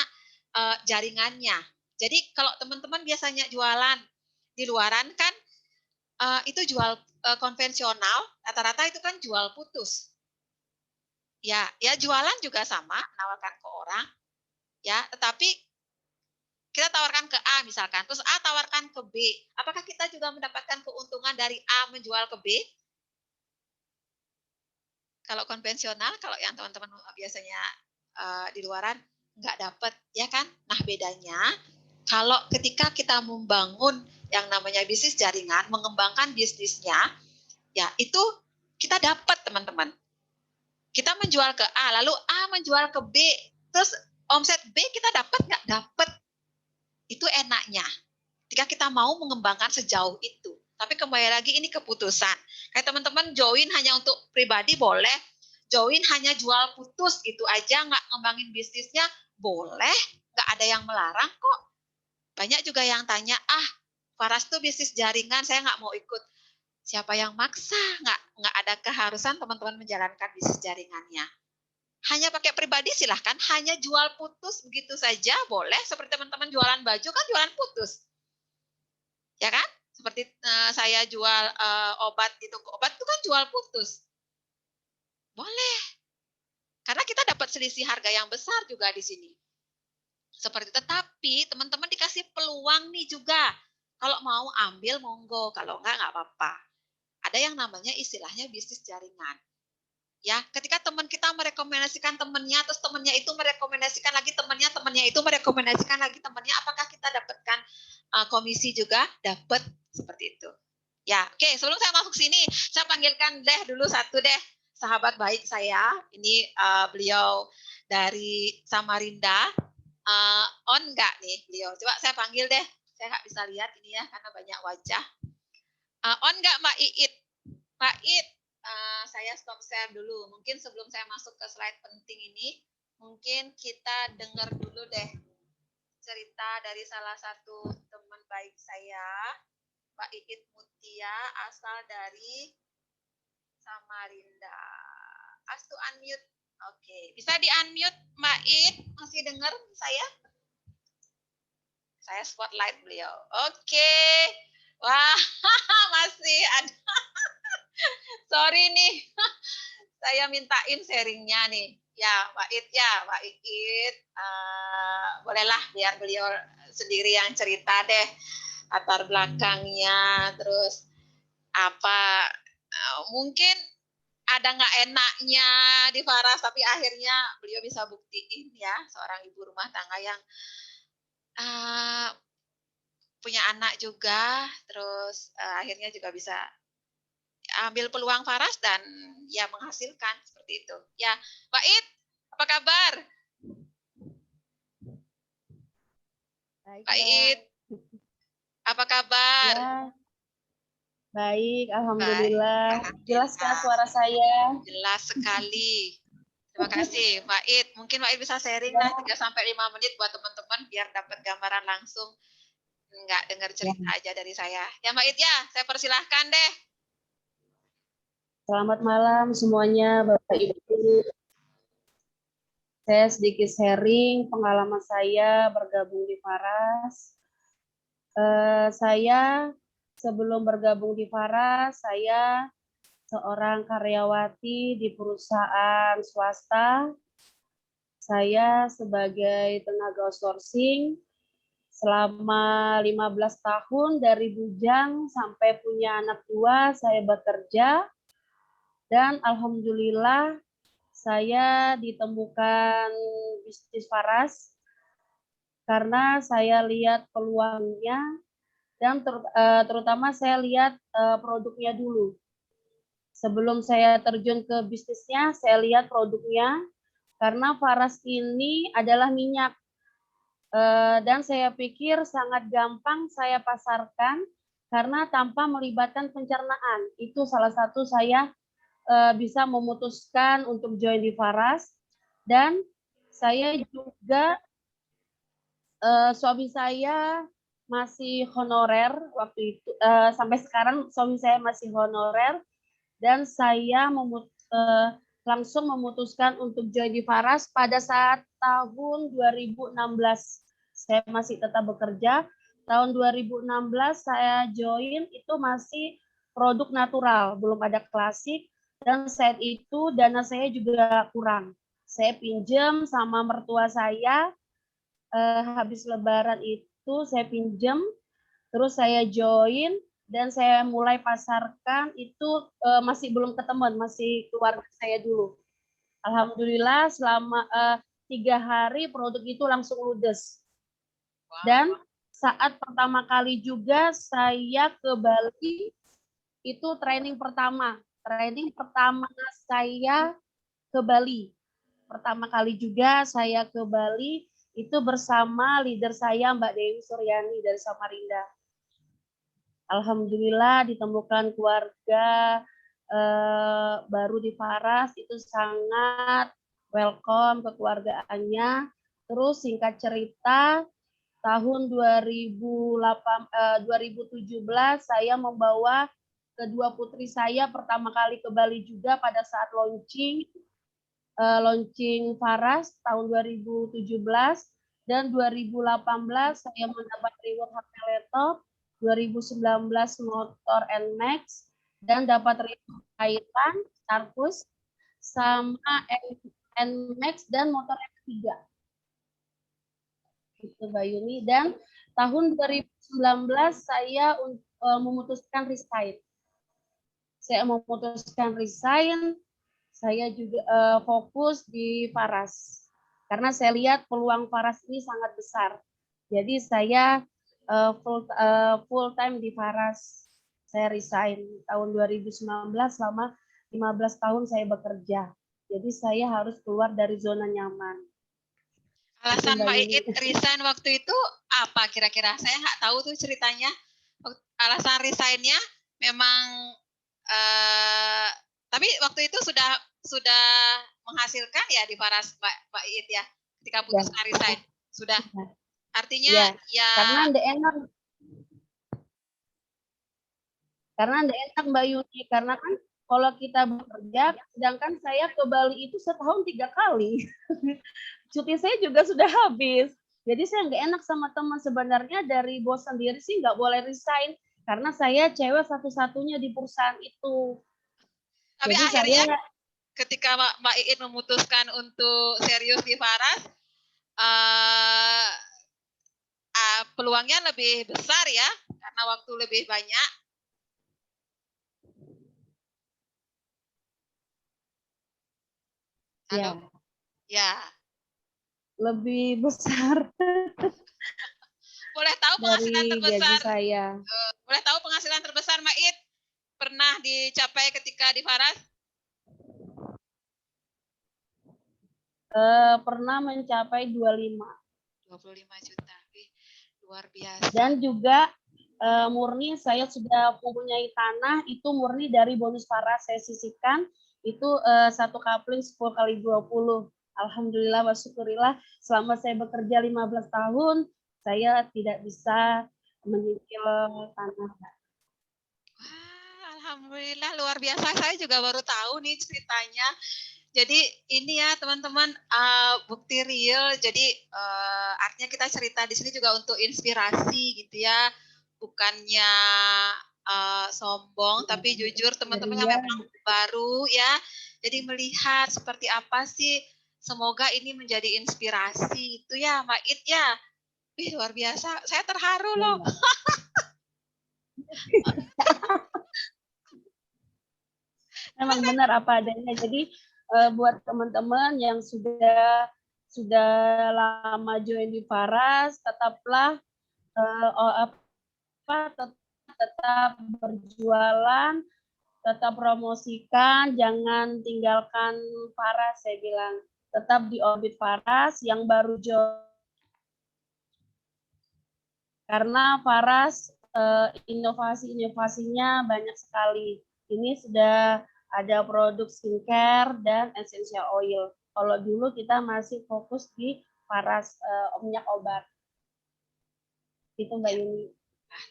jaringannya. Jadi kalau teman-teman biasanya jualan di luaran kan itu jual konvensional, rata-rata itu kan jual putus. Ya jualan juga sama, menawarkan ke orang. Ya, tetapi kita tawarkan ke A misalkan, terus A tawarkan ke B. Apakah kita juga mendapatkan keuntungan dari A menjual ke B? Kalau konvensional, kalau yang teman-teman biasanya di luaran nggak dapat, ya kan? Nah bedanya kalau ketika kita membangun yang namanya bisnis jaringan, mengembangkan bisnisnya, ya itu kita dapat teman-teman. Kita menjual ke A, lalu A menjual ke B, terus omset B kita dapat nggak? Dapat. Itu enaknya. Ketika kita mau mengembangkan sejauh itu. Tapi kembali lagi ini keputusan. Kayak teman-teman join hanya untuk pribadi boleh, join hanya jual putus itu aja, nggak ngembangin bisnisnya boleh, nggak ada yang melarang kok. Banyak juga yang tanya, Faras tuh bisnis jaringan, saya nggak mau ikut. Siapa yang maksa? Nggak ada keharusan teman-teman menjalankan bisnis jaringannya. Hanya pakai pribadi silahkan, hanya jual putus begitu saja boleh. Seperti teman-teman jualan baju kan jualan putus. Ya kan? Seperti saya jual obat di toko obat itu kan jual putus. Boleh. Karena kita dapat selisih harga yang besar juga di sini. Seperti tetapi teman-teman dikasih peluang nih juga. Kalau mau ambil monggo, kalau enggak apa-apa. Ada yang namanya istilahnya bisnis jaringan. Ya, ketika teman kita merekomendasikan temannya, terus temannya itu merekomendasikan lagi temannya itu merekomendasikan lagi temannya, apakah kita dapatkan komisi juga? Dapat seperti itu. Ya, oke. Sebelum saya masuk sini, saya panggilkan dulu satu sahabat baik saya. Ini beliau dari Samarinda. On nggak nih beliau? Coba saya panggil deh. Saya nggak bisa lihat ini ya karena banyak wajah. On nggak Mbak Iit? Mbak Iit, saya stop share dulu. Mungkin sebelum saya masuk ke slide penting ini, mungkin kita dengar dulu deh cerita dari salah satu teman baik saya, Mbak Iit Mutia, asal dari Samarinda. Ask to unmute. Oke, bisa di unmute Mbak Iit? Masih dengar saya? Saya spotlight beliau. Oke. Wah, masih ada. Sorry nih. Saya mintain sharingnya nih. Ya, Pak It ya, Pak It. Bolehlah biar beliau sendiri yang cerita deh latar belakangnya, terus apa mungkin ada nggak enaknya di Faras, tapi akhirnya beliau bisa buktiin ya, seorang ibu rumah tangga yang punya anak juga, terus akhirnya juga bisa ambil peluang Faras dan ya menghasilkan seperti itu. Ya, Pak It, apa kabar? Baik, Pak Mbak. It, apa kabar? Ya, baik, Baik, alhamdulillah. Jelas alhamdulillah. suara saya? Jelas sekali. Terima kasih, Pak It. Mungkin Pak It bisa sharing lah 3-5 menit buat teman-teman biar dapat gambaran langsung. Nggak dengar cerita aja dari saya. Ya, Mbak It ya, saya persilahkan deh. Selamat malam semuanya, Bapak Ibu. Saya sedikit sharing pengalaman saya bergabung di Faras. Saya sebelum bergabung di Faras, saya seorang karyawati di perusahaan swasta. Saya sebagai tenaga outsourcing selama 15 tahun dari bujang sampai punya anak 2, saya bekerja. Dan alhamdulillah saya ditemukan bisnis Faras karena saya lihat peluangnya dan terutama saya lihat produknya dulu. Sebelum saya terjun ke bisnisnya, saya lihat produknya karena Faras ini adalah minyak dan saya pikir sangat gampang saya pasarkan karena tanpa melibatkan pencernaan. Itu salah satu saya bisa memutuskan untuk join di Faras. Dan saya juga suami saya masih honorer waktu itu, sampai sekarang suami saya masih honorer, dan saya langsung memutuskan untuk join di Faras pada saat tahun 2016. Saya masih tetap bekerja. Tahun 2016 saya join itu masih produk natural, belum ada klasik. Dan saat itu dana saya juga kurang. Saya pinjam sama mertua saya, habis lebaran itu saya pinjam, terus saya join, dan saya mulai pasarkan itu masih belum ke teman, masih keluarga saya dulu. Alhamdulillah selama 3 hari produk itu langsung ludes. Dan saat pertama kali juga saya ke Bali, itu training pertama saya ke Bali. Pertama kali juga saya ke Bali itu bersama leader saya Mbak Dewi Suryani dari Samarinda. Alhamdulillah ditemukan keluarga baru di Faras, itu sangat welcome kekeluargaannya. Terus singkat cerita, tahun 2017 saya membawa kedua putri saya pertama kali ke Bali juga pada saat launching Faras tahun 2017, dan 2018 saya mendapat reward HP laptop, 2019 motor NMAX, dan dapat reward Titan, Starpus, sama NMAX dan motor X3. Itu Mbak Yuni. Dan tahun 2019 saya memutuskan resign. Saya juga fokus di Faras. Karena saya lihat peluang Faras ini sangat besar. Jadi saya full time di Faras. Saya resign tahun 2019, selama 15 tahun saya bekerja. Jadi saya harus keluar dari zona nyaman. Alasan Mbak Iit resign waktu itu apa kira-kira? Saya nggak tahu tuh ceritanya. Alasan resignnya memang tapi waktu itu sudah menghasilkan ya di Faras Mbak Iit ya, ketika putuskan resign sudah. Artinya ya karena nggak enak. Mbak Yuni, karena kan kalau kita bekerja, sedangkan saya ke Bali itu setahun 3 kali. Cuti saya juga sudah habis. Jadi saya nggak enak sama teman. Sebenarnya dari bos sendiri sih nggak boleh resign karena saya cewek satu-satunya di perusahaan itu. Tapi Jadi akhirnya saya ketika Mbak Iin memutuskan untuk serius di Faras, uh, peluangnya lebih besar ya, karena waktu lebih banyak. ya Halo? Ya. lebih besar Boleh tahu penghasilan dari gaji terbesar? saya. Boleh tahu penghasilan terbesar Mbak Iin pernah dicapai ketika di Faras? Pernah mencapai 25. 25 juta. Luar biasa. Dan juga murni saya sudah mempunyai tanah, itu murni dari bonus Faras saya sisihkan, itu satu kapling 10 kali 20. Alhamdulillah wa syukurillah, selama saya bekerja 15 tahun, saya tidak bisa menyicil tanah. Wah, alhamdulillah luar biasa. Saya juga baru tahu nih ceritanya. Jadi ini ya teman-teman, bukti real. Jadi artinya kita cerita di sini juga untuk inspirasi gitu ya, bukannya sombong, tapi jujur teman-teman yang memang baru ya. Jadi melihat seperti apa sih. Semoga ini menjadi inspirasi itu ya, Mbak It ya. Wih, luar biasa. Saya terharu loh. Memang benar apa adanya. Jadi buat teman-teman yang sudah lama join di Faras, tetaplah tetap berjualan, tetap promosikan, jangan tinggalkan Faras, saya bilang. Tetap di orbit Faras yang baru join. Karena Faras inovasi-inovasinya banyak sekali. Ini sudah ada produk skincare dan essential oil. Kalau dulu kita masih fokus di Faras minyak obat. Itu Mbak Yuni.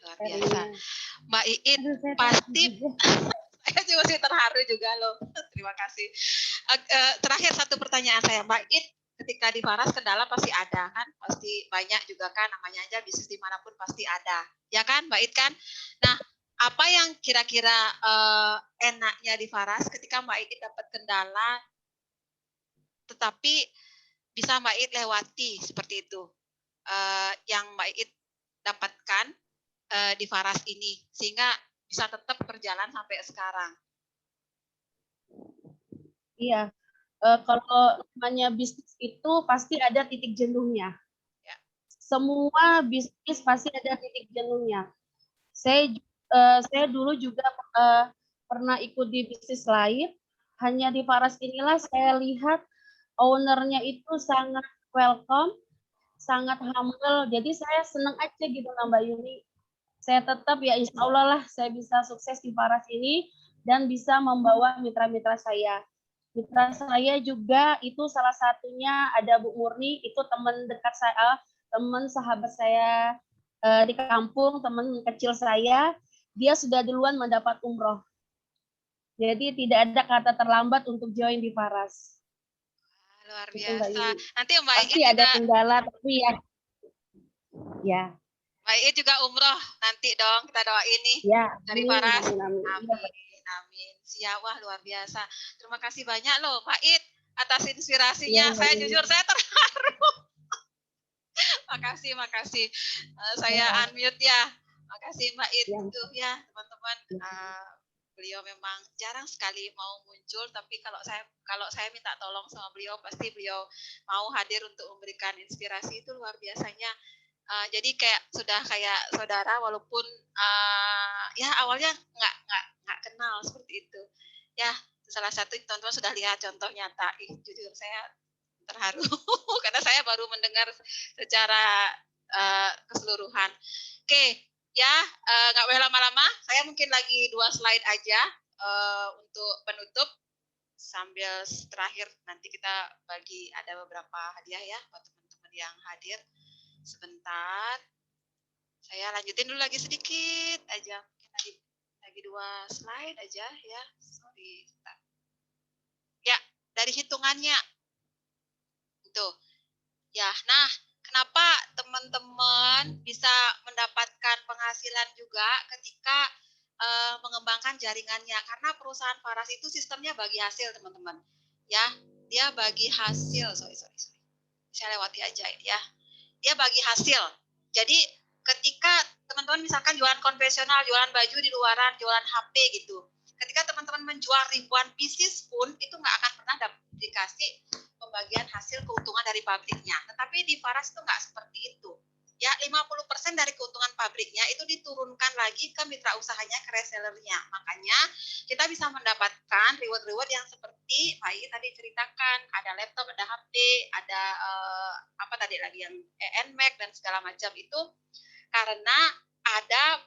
Luar biasa. Mbak Iin pasti saya juga masih terharu juga loh. Terima kasih. Terakhir satu pertanyaan saya, Mbak Iin, ketika di Faras kendala pasti ada kan? Pasti banyak juga kan, namanya aja bisnis dimanapun pasti ada. Ya kan Mbak Iin kan? Nah, apa yang kira-kira enaknya di Faras ketika Mbak Iin dapat kendala tetapi bisa Mbak Iin lewati seperti itu? Yang Mbak Iin dapatkan di Faras ini sehingga bisa tetap berjalan sampai sekarang. Iya, kalau namanya bisnis itu pasti ada titik jenuhnya. Ya. Semua bisnis pasti ada titik jenuhnya. Saya dulu juga pernah ikut di bisnis lain. Hanya di Faras inilah saya lihat ownernya itu sangat welcome, sangat humble. Jadi saya senang aja gitu Mbak Yuni. Saya tetap ya insya Allah lah saya bisa sukses di Faras ini dan bisa membawa mitra-mitra saya. Mitra saya juga itu salah satunya ada Bu Murni, itu teman dekat saya, teman sahabat saya di kampung, teman kecil saya, dia sudah duluan mendapat umroh. Jadi tidak ada kata terlambat untuk join di Faras. Luar biasa. Nanti Mbak Pasti ada kendala tapi ya. Mbak Iin juga umroh nanti dong, kita doain nih ya, dari Faras. Amin. Amin. Siap, wah luar biasa. Terima kasih banyak loh Mbak Iin atas inspirasinya. Saya jujur saya terharu. Makasih. Saya unmute ya. Makasih Mbak Iin tuh ya teman-teman. Beliau memang jarang sekali mau muncul, tapi kalau saya minta tolong sama beliau, pasti beliau mau hadir untuk memberikan inspirasi. Itu luar biasanya. Jadi sudah kayak saudara, walaupun ya awalnya nggak kenal seperti itu. Ya, salah satu teman-teman sudah lihat contoh nyata. Jujur saya terharu karena saya baru mendengar secara keseluruhan. Oke, ya nggak boleh lama-lama. Saya mungkin lagi 2 slide aja untuk penutup. Sambil terakhir nanti kita bagi ada beberapa hadiah ya buat teman-teman yang hadir. Sebentar, saya lanjutin dulu lagi sedikit aja, mungkin lagi 2 slide aja ya, sorry. Ya, dari hitungannya itu ya. Nah, kenapa teman-teman bisa mendapatkan penghasilan juga ketika mengembangkan jaringannya, karena perusahaan Faras itu sistemnya bagi hasil, teman-teman. Ya, dia bagi hasil. Sorry. Saya lewati aja ya. Dia bagi hasil. Jadi ketika teman-teman misalkan jualan konvensional, jualan baju di luaran, jualan HP gitu. Ketika teman-teman menjual ribuan pieces pun itu nggak akan pernah dikasih pembagian hasil keuntungan dari pabriknya. Tetapi di Faras itu nggak seperti itu. Ya, 50% dari keuntungan pabriknya itu diturunkan lagi ke mitra usahanya, ke resellernya. Makanya kita bisa mendapatkan reward-reward yang seperti Pak I tadi ceritakan, ada laptop, ada HP, ada apa tadi lagi yang NMAX dan segala macam itu karena ada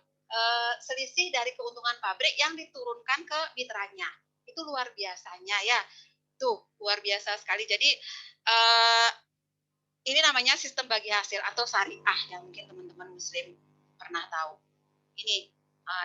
selisih dari keuntungan pabrik yang diturunkan ke mitranya. Itu luar biasanya ya. Tuh, luar biasa sekali. Jadi ini namanya sistem bagi hasil atau syariah yang mungkin teman-teman muslim pernah tahu. Ini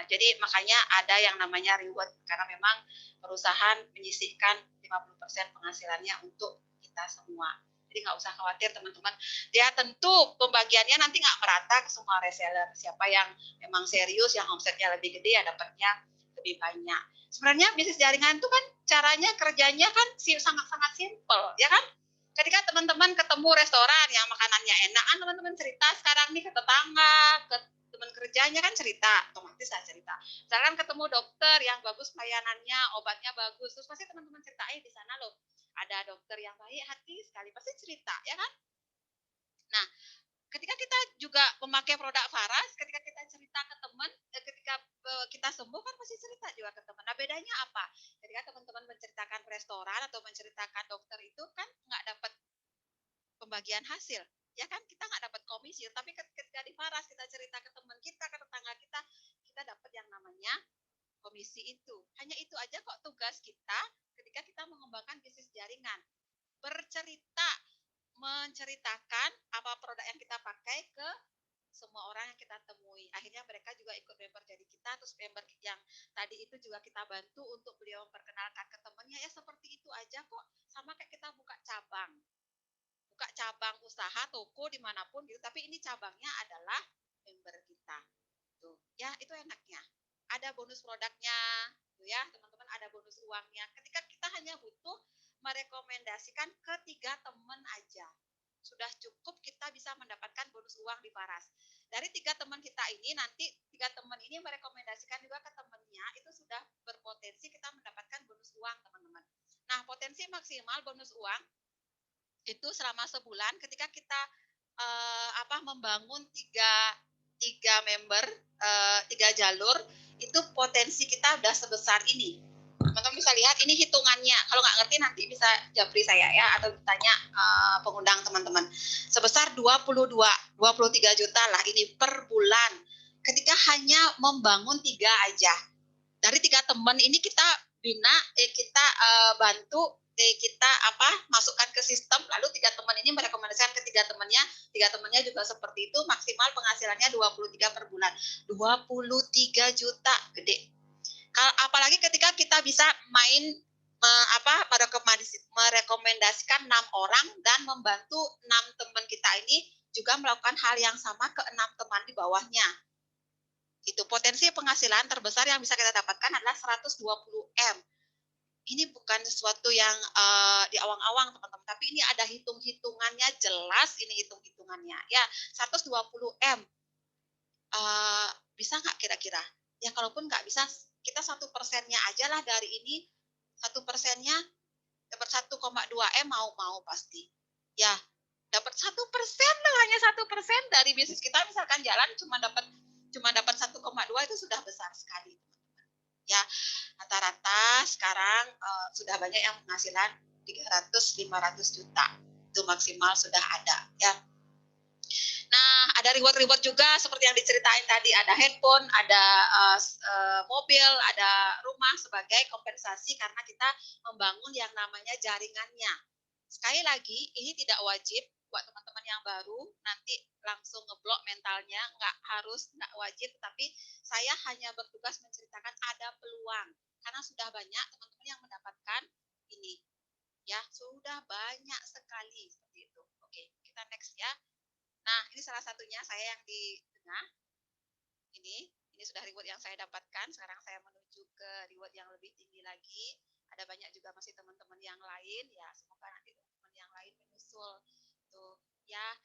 jadi makanya ada yang namanya reward karena memang perusahaan menyisihkan 50% penghasilannya untuk kita semua. Jadi nggak usah khawatir teman-teman. Ya tentu pembagiannya nanti nggak merata ke semua reseller. Siapa yang memang serius, yang omsetnya lebih gede ya dapatnya lebih banyak. Sebenarnya bisnis jaringan itu kan caranya kerjanya kan sangat-sangat simpel, ya kan? Ketika teman-teman ketemu restoran yang makanannya enak, kan teman-teman cerita sekarang nih ke tetangga, ke teman kerjanya kan cerita, otomatis saya cerita. Misalkan ketemu dokter yang bagus pelayanannya, obatnya bagus, terus pasti teman-teman cerita, di sana loh ada dokter yang baik hati sekali, pasti cerita, ya kan? Nah, ketika kita juga memakai produk Faras, ketika kita cerita ke teman, ketika kita sembuh kan pasti cerita juga ke teman. Nah, bedanya apa? Ketika teman-teman menceritakan restoran atau menceritakan dokter itu kan nggak dapat pembagian hasil, ya kan? Kita nggak dapat komisi, tapi ketika di Faras kita cerita ke teman kita, ke tetangga kita dapat yang namanya komisi itu. Hanya itu aja kok tugas kita ketika kita mengembangkan bisnis jaringan. Bercerita, menceritakan apa produk yang kita pakai ke semua orang yang kita temui. Akhirnya mereka juga ikut member jadi kita, terus member yang tadi itu juga kita bantu untuk beliau memperkenalkan ke temannya, ya seperti itu aja kok. Sama kayak kita buka cabang usaha, toko dimanapun gitu, tapi ini cabangnya adalah member kita. Tuh, ya itu enaknya. Ada bonus produknya, tuh ya teman-teman, ada bonus uangnya. Ketika kita hanya butuh merekomendasikan ke 3 teman aja, sudah cukup kita bisa mendapatkan bonus uang di Faras. Dari 3 teman kita ini, nanti 3 teman ini merekomendasikan juga ke temannya, itu sudah berpotensi kita mendapatkan bonus uang, teman-teman. Nah, potensi maksimal bonus uang itu selama sebulan ketika kita membangun tiga member, 3 jalur, itu potensi kita udah sebesar ini. Teman-teman bisa lihat ini hitungannya. Kalau nggak ngerti nanti bisa japri saya ya, atau tanya pengundang teman-teman. Sebesar 23 juta lah ini per bulan. Ketika hanya membangun 3 aja. Dari 3 teman ini kita bina, kita bantu, kita masukkan ke sistem, lalu 3 teman ini merekomendasikan ke 3 temannya juga seperti itu, maksimal penghasilannya 23 per bulan. 23 juta, gede. Apalagi ketika kita bisa merekomendasikan 6 orang dan membantu 6 teman kita ini juga melakukan hal yang sama ke 6 teman di bawahnya. Itu potensi penghasilan terbesar yang bisa kita dapatkan adalah 120 M. Ini bukan sesuatu yang di awang-awang teman-teman, tapi ini ada hitung-hitungannya, jelas ini hitung-hitungannya ya. 120 M bisa nggak kira-kira? Ya kalaupun nggak bisa, kita 1%-nya aja lah dari ini, 1%-nya dapat 1,2 M, mau pasti ya. Dapat 1% loh, hanya 1% dari bisnis kita misalkan jalan cuma dapat 1,2 itu sudah besar sekali, teman-teman. Ya, rata-rata sekarang sudah banyak yang penghasilan 300-500 juta. Itu maksimal sudah ada, ya. Nah, ada reward-reward juga seperti yang diceritain tadi, ada handphone, ada mobil, ada rumah sebagai kompensasi karena kita membangun yang namanya jaringannya. Sekali lagi, ini tidak wajib buat teman-teman yang baru nanti langsung ngeblok mentalnya, nggak wajib, tapi saya hanya bertugas menceritakan ada peluang karena sudah banyak teman-teman yang mendapatkan ini, ya sudah banyak sekali seperti itu. Oke, kita next ya. Nah, ini salah satunya saya yang di tengah. Ini sudah reward yang saya dapatkan. Sekarang saya menuju ke reward yang lebih tinggi lagi. Ada banyak juga masih teman-teman yang lain. Ya, semoga nanti teman-teman yang lain menyusul. Tuh, ya.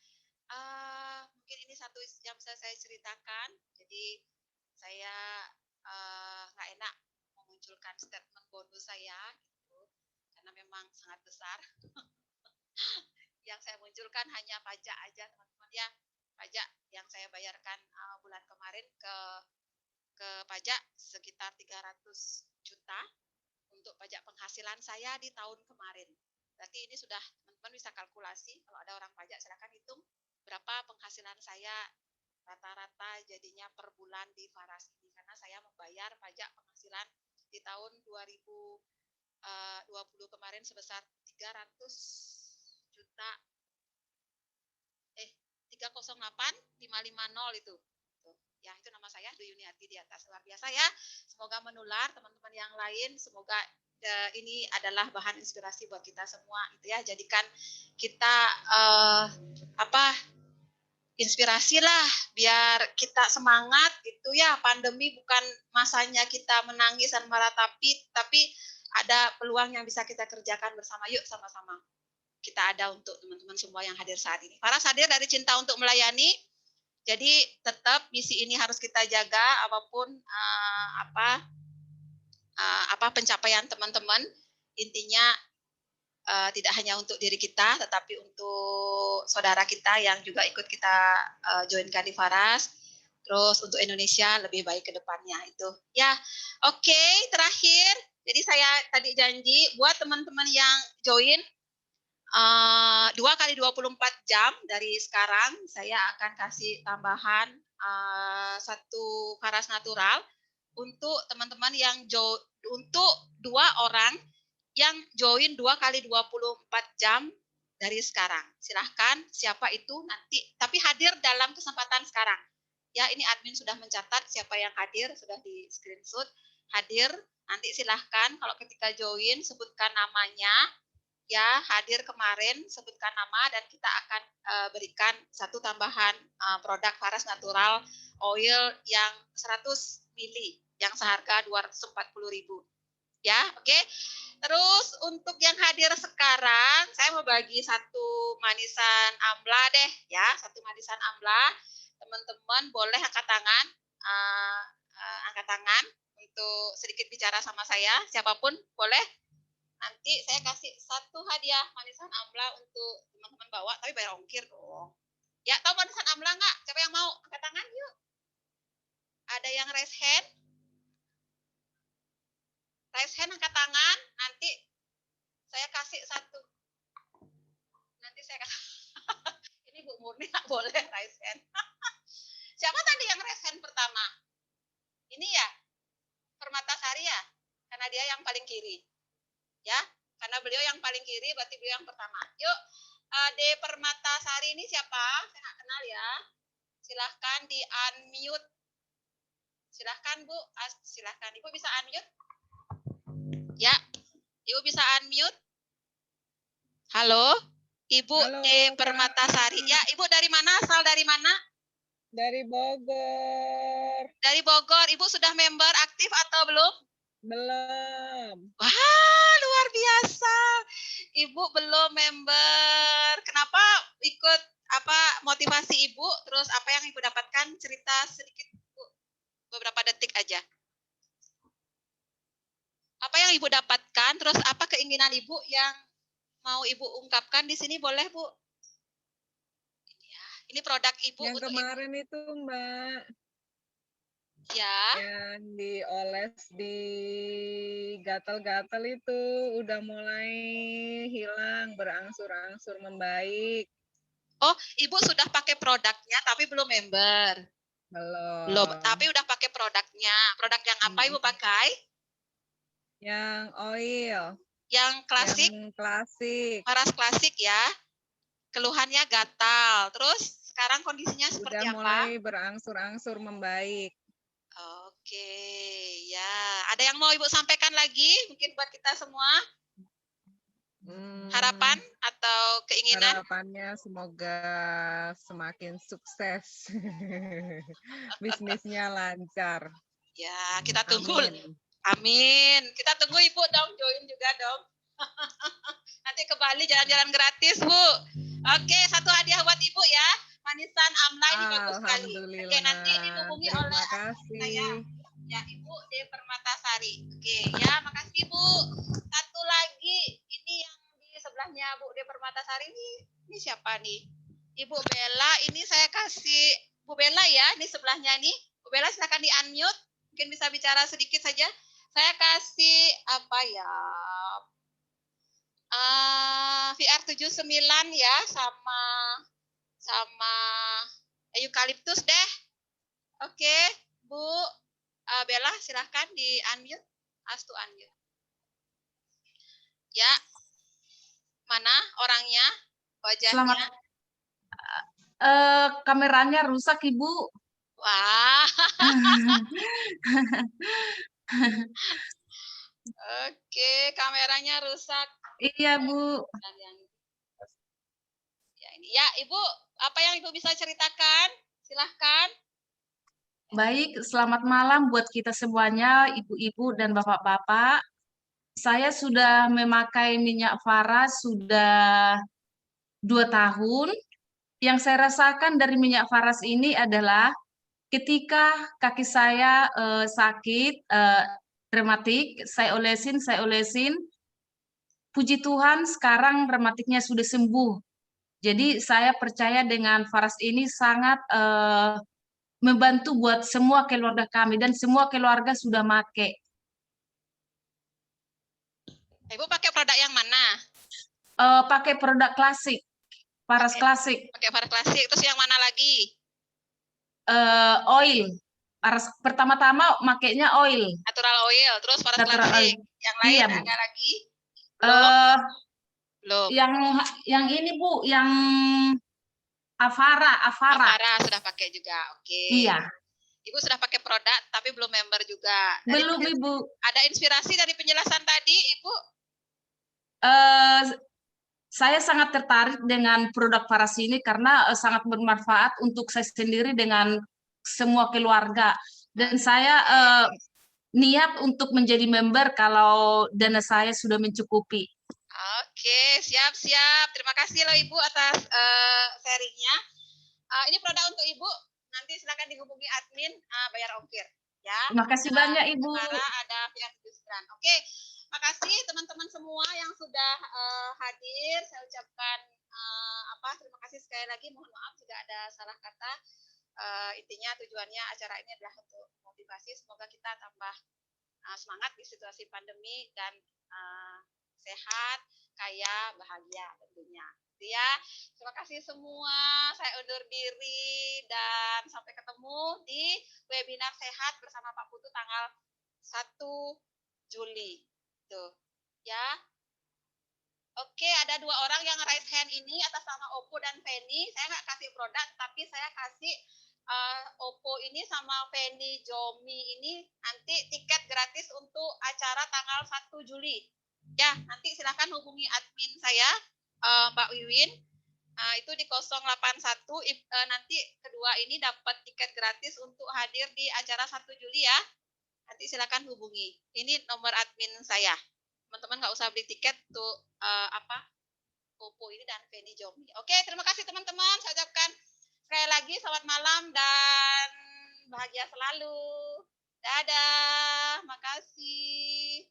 Mungkin ini satu yang bisa saya ceritakan. Jadi saya nggak enak memunculkan statement bonus saya, gitu, karena memang sangat besar. Yang saya munculkan hanya pajak aja, teman-teman ya. Pajak yang saya bayarkan bulan kemarin ke pajak sekitar 300 juta untuk pajak penghasilan saya di tahun kemarin. Berarti ini sudah teman-teman bisa kalkulasi, kalau ada orang pajak silakan hitung berapa penghasilan saya rata-rata jadinya per bulan di Faras ini, karena saya membayar pajak penghasilan di tahun 2020 kemarin sebesar 300 juta 308.550 itu. Ya, itu nama saya Dwi Yuniati di atas. Luar biasa ya. Semoga menular teman-teman yang lain. Semoga ini adalah bahan inspirasi buat kita semua itu ya. Jadikan kita inspirasi lah biar kita semangat gitu ya. Pandemi bukan masanya kita menangis dan meratapi, tapi ada peluang yang bisa kita kerjakan bersama. Yuk sama-sama kita ada untuk teman-teman semua yang hadir saat ini. Para hadir dari cinta untuk melayani. Jadi tetap misi ini harus kita jaga apapun apa pencapaian teman-teman. Intinya tidak hanya untuk diri kita, tetapi untuk saudara kita yang juga ikut kita joinkan di Faras. Terus untuk Indonesia lebih baik ke depannya itu. Ya, oke, terakhir. Jadi saya tadi janji buat teman-teman yang join 2 kali 24 jam dari sekarang saya akan kasih tambahan 1 Faras natural untuk teman-teman yang untuk 2 orang yang join 2 kali 24 jam dari sekarang. Silahkan siapa itu nanti, tapi hadir dalam kesempatan sekarang. Ya, ini admin sudah mencatat siapa yang hadir, sudah di screenshot. Hadir, nanti silahkan kalau ketika join sebutkan namanya, ya, hadir kemarin sebutkan nama dan kita akan berikan 1 tambahan produk Faras Natural Oil yang 100 ml yang seharga 240.000. Ya, oke. Terus untuk yang hadir sekarang, saya mau bagi 1 manisan amla deh, ya, 1 manisan amla. Teman-teman boleh angkat tangan, untuk sedikit bicara sama saya. Siapapun boleh. Nanti saya kasih 1 hadiah manisan amla untuk teman-teman bawa, tapi bayar ongkir dong. Ya, tahu manisan amla nggak? Siapa yang mau? Angkat tangan yuk. Ada yang raise hand? Raise hand, angkat tangan. Nanti saya kasih 1. Nanti saya kasih. Ini Bu Murni nggak boleh raise hand. Siapa tadi yang raise hand pertama? Ini ya, Permatasari ya? Karena dia yang paling kiri. Ya, karena beliau yang paling kiri, berarti beliau yang pertama. Yuk, De Permatasari ini siapa? Saya nggak kenal ya. Silahkan di unmute. Silahkan Bu, silahkan. Ibu bisa unmute? Ya, Ibu bisa unmute? Halo, Ibu De Permatasari. Ya, Ibu dari mana? Asal dari mana? Dari Bogor. Dari Bogor. Ibu sudah member aktif atau belum? Belum. Wah, luar biasa. Ibu belum member. Kenapa ikut motivasi Ibu? Terus apa yang Ibu dapatkan? Cerita sedikit, Bu. Beberapa detik aja. Apa yang Ibu dapatkan? Terus apa keinginan Ibu yang mau Ibu ungkapkan di sini, boleh, Bu? Ini produk Ibu yang untuk kemarin Ibu. Itu, Mbak. Ya. Yang dioles di gatal-gatal itu udah mulai hilang, berangsur-angsur membaik. Oh, Ibu sudah pakai produknya tapi belum member. Belum, tapi udah pakai produknya. Produk yang apa Ibu pakai? Yang oil. Yang klasik? Yang klasik. Faras klasik ya. Keluhannya gatal. Terus sekarang kondisinya seperti apa? Udah mulai berangsur-angsur membaik. Oke, ya. Ada yang mau Ibu sampaikan lagi? Mungkin buat kita semua? Harapan atau keinginan? Harapannya semoga semakin sukses. Bisnisnya lancar. Ya, kita tunggu. Amin. Amin. Kita tunggu Ibu dong, join juga dong. Nanti ke Bali jalan-jalan gratis, Bu. Oke, satu hadiah buat Ibu ya. Manisan Amla ini bagus sekali. Alhamdulillah. Oke, nanti dihubungi oleh Terima saya. kasih. Ya, Ibu di Permatasari. Oke, ya, makasih Bu. Satu lagi, ini yang di sebelahnya Bu di Permatasari ini siapa nih? Ibu Bella, ini saya kasih Bu Bella ya, di sebelahnya nih. Bu Bella silakan di-unmute. Mungkin bisa bicara sedikit saja. Saya kasih apa ya? VR 79 ya sama eukaliptus deh. Oke, Bu Bella silahkan di unmute, ask to unmute. Ya, mana orangnya, wajahnya? Kameranya rusak, Ibu. Wah. Oke, kameranya rusak. Iya, Bu. Ya, ini. Ya, Ibu, apa yang Ibu bisa ceritakan? Silahkan. Baik, selamat malam buat kita semuanya, ibu-ibu dan bapak-bapak. Saya sudah memakai minyak Faras sudah 2 tahun. Yang saya rasakan dari minyak Faras ini adalah ketika kaki saya sakit, rematik, saya olesin. Puji Tuhan sekarang rematiknya sudah sembuh. Jadi saya percaya dengan Faras ini sangat membantu buat semua keluarga kami dan semua keluarga sudah make. Ibu pakai produk yang mana? Pakai produk klasik, Faras klasik. Pakai Faras klasik. Terus yang mana lagi? Oil. Pertama-tama makainya oil. Natural oil, terus Faras Natural klasik. oil. Yang lain Iya, ada lagi? Belum. Yang ini Bu, yang Avara. Avara sudah pakai juga. Oke. Iya. Ibu sudah pakai produk tapi belum member juga. Belum, Ibu. Ada inspirasi dari penjelasan tadi, Ibu? Saya sangat tertarik dengan produk Faras ini karena sangat bermanfaat untuk saya sendiri dengan semua keluarga. Dan saya niat untuk menjadi member kalau dana saya sudah mencukupi. Oke, siap. Terima kasih loh Ibu atas sharingnya. Ini produk untuk Ibu. Nanti silakan dihubungi admin bayar ongkir. Ya. Terima kasih banyak Ibu. Ada VR 79. Oke, makasih teman-teman semua yang sudah hadir. Saya ucapkan terima kasih sekali lagi. Mohon maaf jika ada salah kata. Intinya tujuannya acara ini adalah untuk motivasi. Semoga kita tambah semangat di situasi pandemi dan sehat, kaya, bahagia tentunya. Ya, terima kasih semua. Saya undur diri dan sampai ketemu di webinar sehat bersama Pak Putu tanggal 1 Juli. Tuh, ya. Oke, ada 2 orang yang raise hand ini atas nama Oppo dan Feni. Saya nggak kasih produk, tapi saya kasih Oppo ini sama Feni Jomi ini nanti tiket gratis untuk acara tanggal 1 Juli. Ya, nanti silahkan hubungi admin saya, Mbak Wiwin. Itu di 081, nanti kedua ini dapat tiket gratis untuk hadir di acara 1 Juli ya. Nanti silahkan hubungi. Ini nomor admin saya. Teman-teman nggak usah beli tiket tuh Oppo ini dan Feni Jomi. Oke, terima kasih teman-teman. Saya ucapkan sekali lagi selamat malam dan bahagia selalu. Dadah, makasih.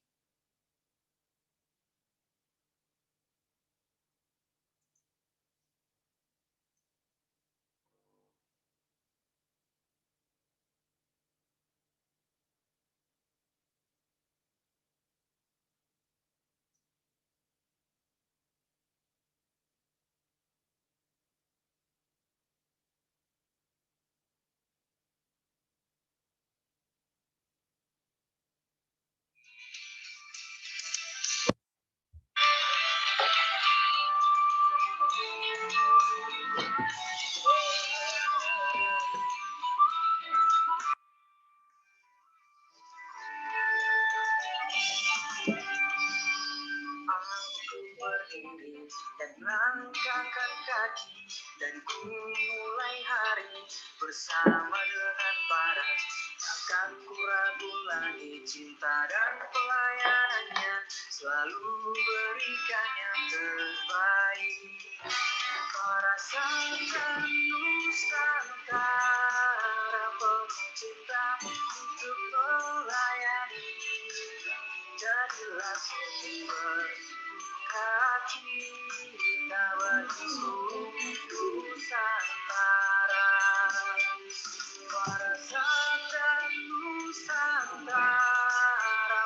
pagi dan ku mulai hari bersama dengan Faras. Takkan ku ragu lagi cinta dan pelayanannya, selalu berikan yang terbaik. Faras akan Nusantara, penuh cinta untuk melayani. Jadilah sumber cita bagi seluruh Nusantara. Faras akan Nusantara,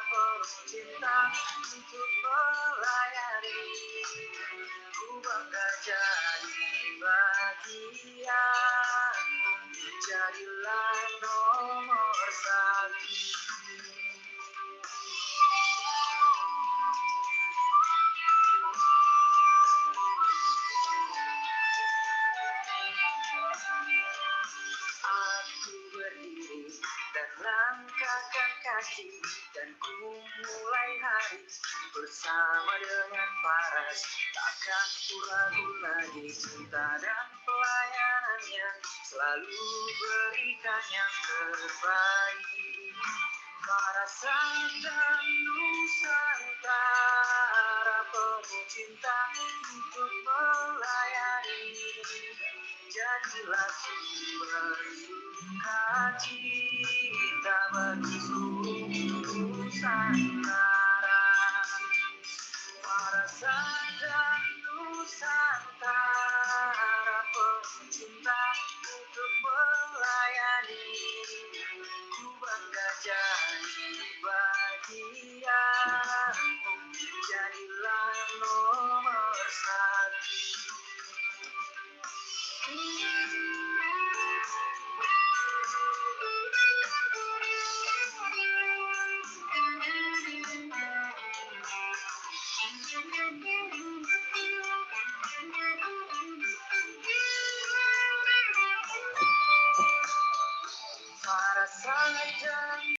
penuh cinta untuk melayani. Ku bangga jadi bagian, jadilah nomor satu. Aku berdiri dan langkahkan kaki dan ku mulai hari bersama dengan Faras. Takkan ku ragu lagi cinta dan pelayanannya, selalu berikan yang terbaik. Faras akan Nusantara, penuh cinta untuk melayani. Jadilah sumber sukacita bagi seluruh Nusantara.